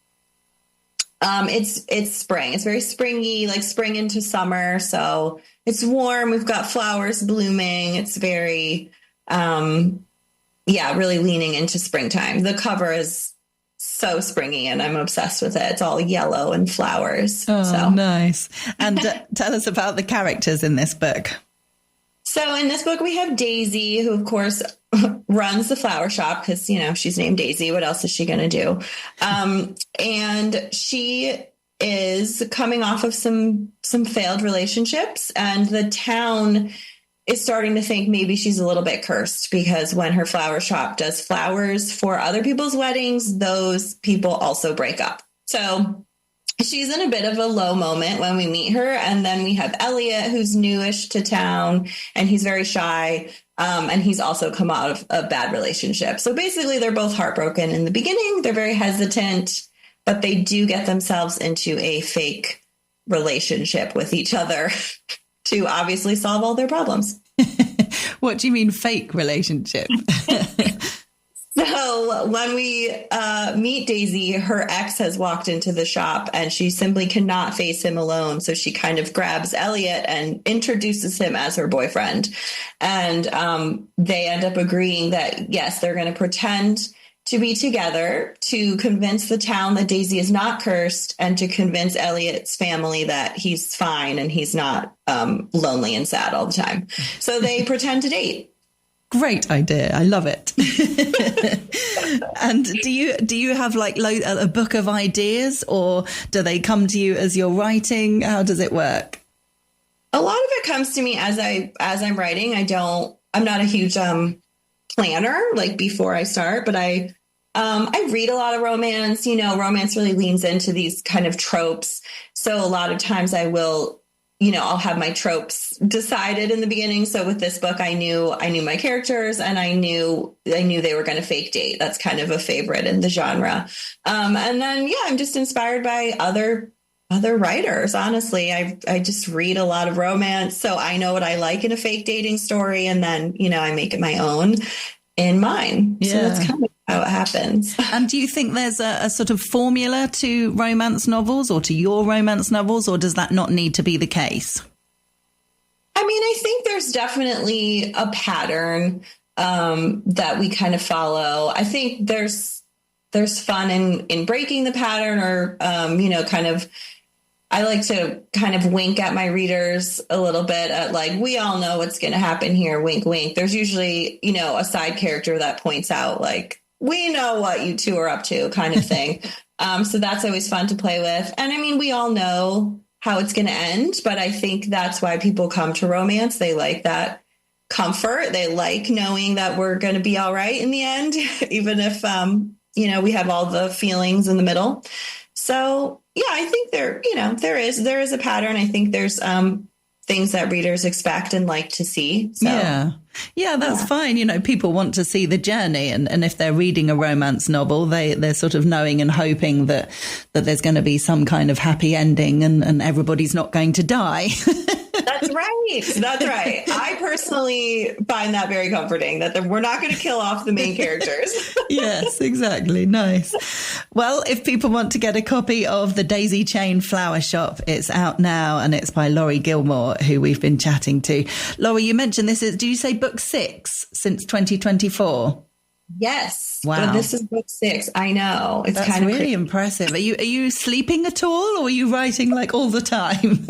Speaker 10: It's spring. It's very springy, like spring into summer. So it's warm. We've got flowers blooming. It's very, really leaning into springtime. The cover is so springy and I'm obsessed with it. It's all yellow and flowers.
Speaker 3: Oh, nice. And tell us about the characters in this book.
Speaker 10: So in this book, we have Daisy, who, of course, runs the flower shop because, she's named Daisy. What else is she going to do? And she is coming off of some failed relationships, and the town is starting to think maybe she's a little bit cursed because when her flower shop does flowers for other people's weddings, those people also break up. So she's in a bit of a low moment when we meet her. And then we have Elliot, who's newish to town, and he's very shy. And he's also come out of a bad relationship. So basically, they're both heartbroken in the beginning. They're very hesitant, but they do get themselves into a fake relationship with each other to obviously solve all their problems.
Speaker 3: What do you mean fake relationship?
Speaker 10: So when we meet Daisy, her ex has walked into the shop and she simply cannot face him alone. So she kind of grabs Elliot and introduces him as her boyfriend. And they end up agreeing that, yes, they're going to pretend to be together to convince the town that Daisy is not cursed and to convince Elliot's family that he's fine and he's not lonely and sad all the time. So they pretend to date.
Speaker 3: Great idea. I love it. And do you have like a book of ideas, or do they come to you as you're writing? How does it work?
Speaker 10: A lot of it comes to me as I'm writing. I'm not a huge planner like before I start, but I read a lot of romance. Romance really leans into these kind of tropes. So a lot of times I will, I'll have my tropes decided in the beginning. So with this book, I knew my characters and I knew they were going to fake date. That's kind of a favorite in the genre. And then, I'm just inspired by other writers. Honestly, I just read a lot of romance. So I know what I like in a fake dating story. And then, I make it my own in mine. Yeah. So that's kind of how it happens.
Speaker 3: And do you think there's a sort of formula to romance novels or to your romance novels, or does that not need to be the case?
Speaker 10: I mean, I think there's definitely a pattern that we kind of follow. I think there's fun in breaking the pattern, or, I like to kind of wink at my readers a little bit at like, we all know what's going to happen here. Wink, wink. There's usually, a side character that points out like, we know what you two are up to kind of thing. So that's always fun to play with. And I mean, we all know how it's going to end, but I think that's why people come to romance. They like that comfort. They like knowing that we're going to be all right in the end, even if, we have all the feelings in the middle. So yeah, I think there is a pattern. I think there's things that readers expect and like to see. So,
Speaker 3: yeah, that's fine. People want to see the journey, and if they're reading a romance novel, they're sort of knowing and hoping that there's going to be some kind of happy ending and everybody's not going to die.
Speaker 10: That's right. That's right. I personally find that very comforting that we're not going to kill off the main characters.
Speaker 3: Yes, exactly. Nice. Well, if people want to get a copy of The Daisy Chain Flower Shop, it's out now and it's by Laurie Gilmore, who we've been chatting to. Laurie, you mentioned this is, do you say book 6 since 2024?
Speaker 10: Yes.
Speaker 3: Wow.
Speaker 10: But this is book 6. I know. It's
Speaker 3: That's
Speaker 10: kind of
Speaker 3: really impressive. Are you sleeping at all, or are you writing like all the time?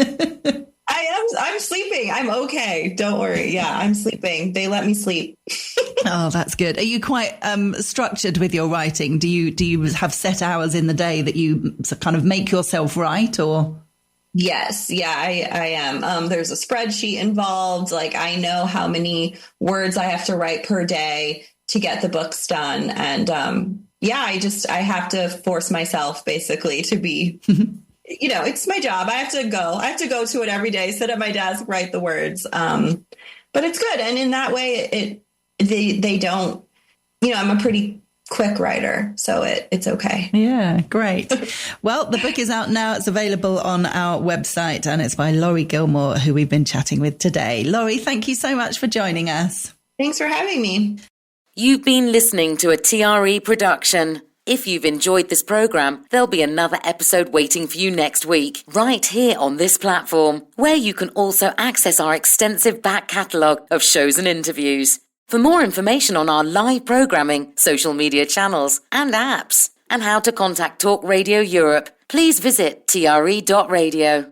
Speaker 10: I'm sleeping. I'm okay. Don't worry. Yeah, I'm sleeping. They let me sleep.
Speaker 3: Oh, that's good. Are you quite structured with your writing? Do you have set hours in the day that you kind of make yourself write, or?
Speaker 10: Yes. Yeah, I am. There's a spreadsheet involved. Like, I know how many words I have to write per day to get the books done. And I have to force myself basically to be, it's my job. I have to go to it every day, sit at my desk, write the words. But it's good. And in that way, they don't, I'm a pretty quick writer, so it's okay.
Speaker 3: Yeah, great. Well, the book is out now. It's available on our website and it's by Laurie Gilmore, who we've been chatting with today. Laurie, thank you so much for joining us.
Speaker 10: Thanks for having me.
Speaker 1: You've been listening to a TRE production. If you've enjoyed this program, there'll be another episode waiting for you next week, right here on this platform, where you can also access our extensive back catalogue of shows and interviews. For more information on our live programming, social media channels and apps, and how to contact Talk Radio Europe, please visit tre.radio.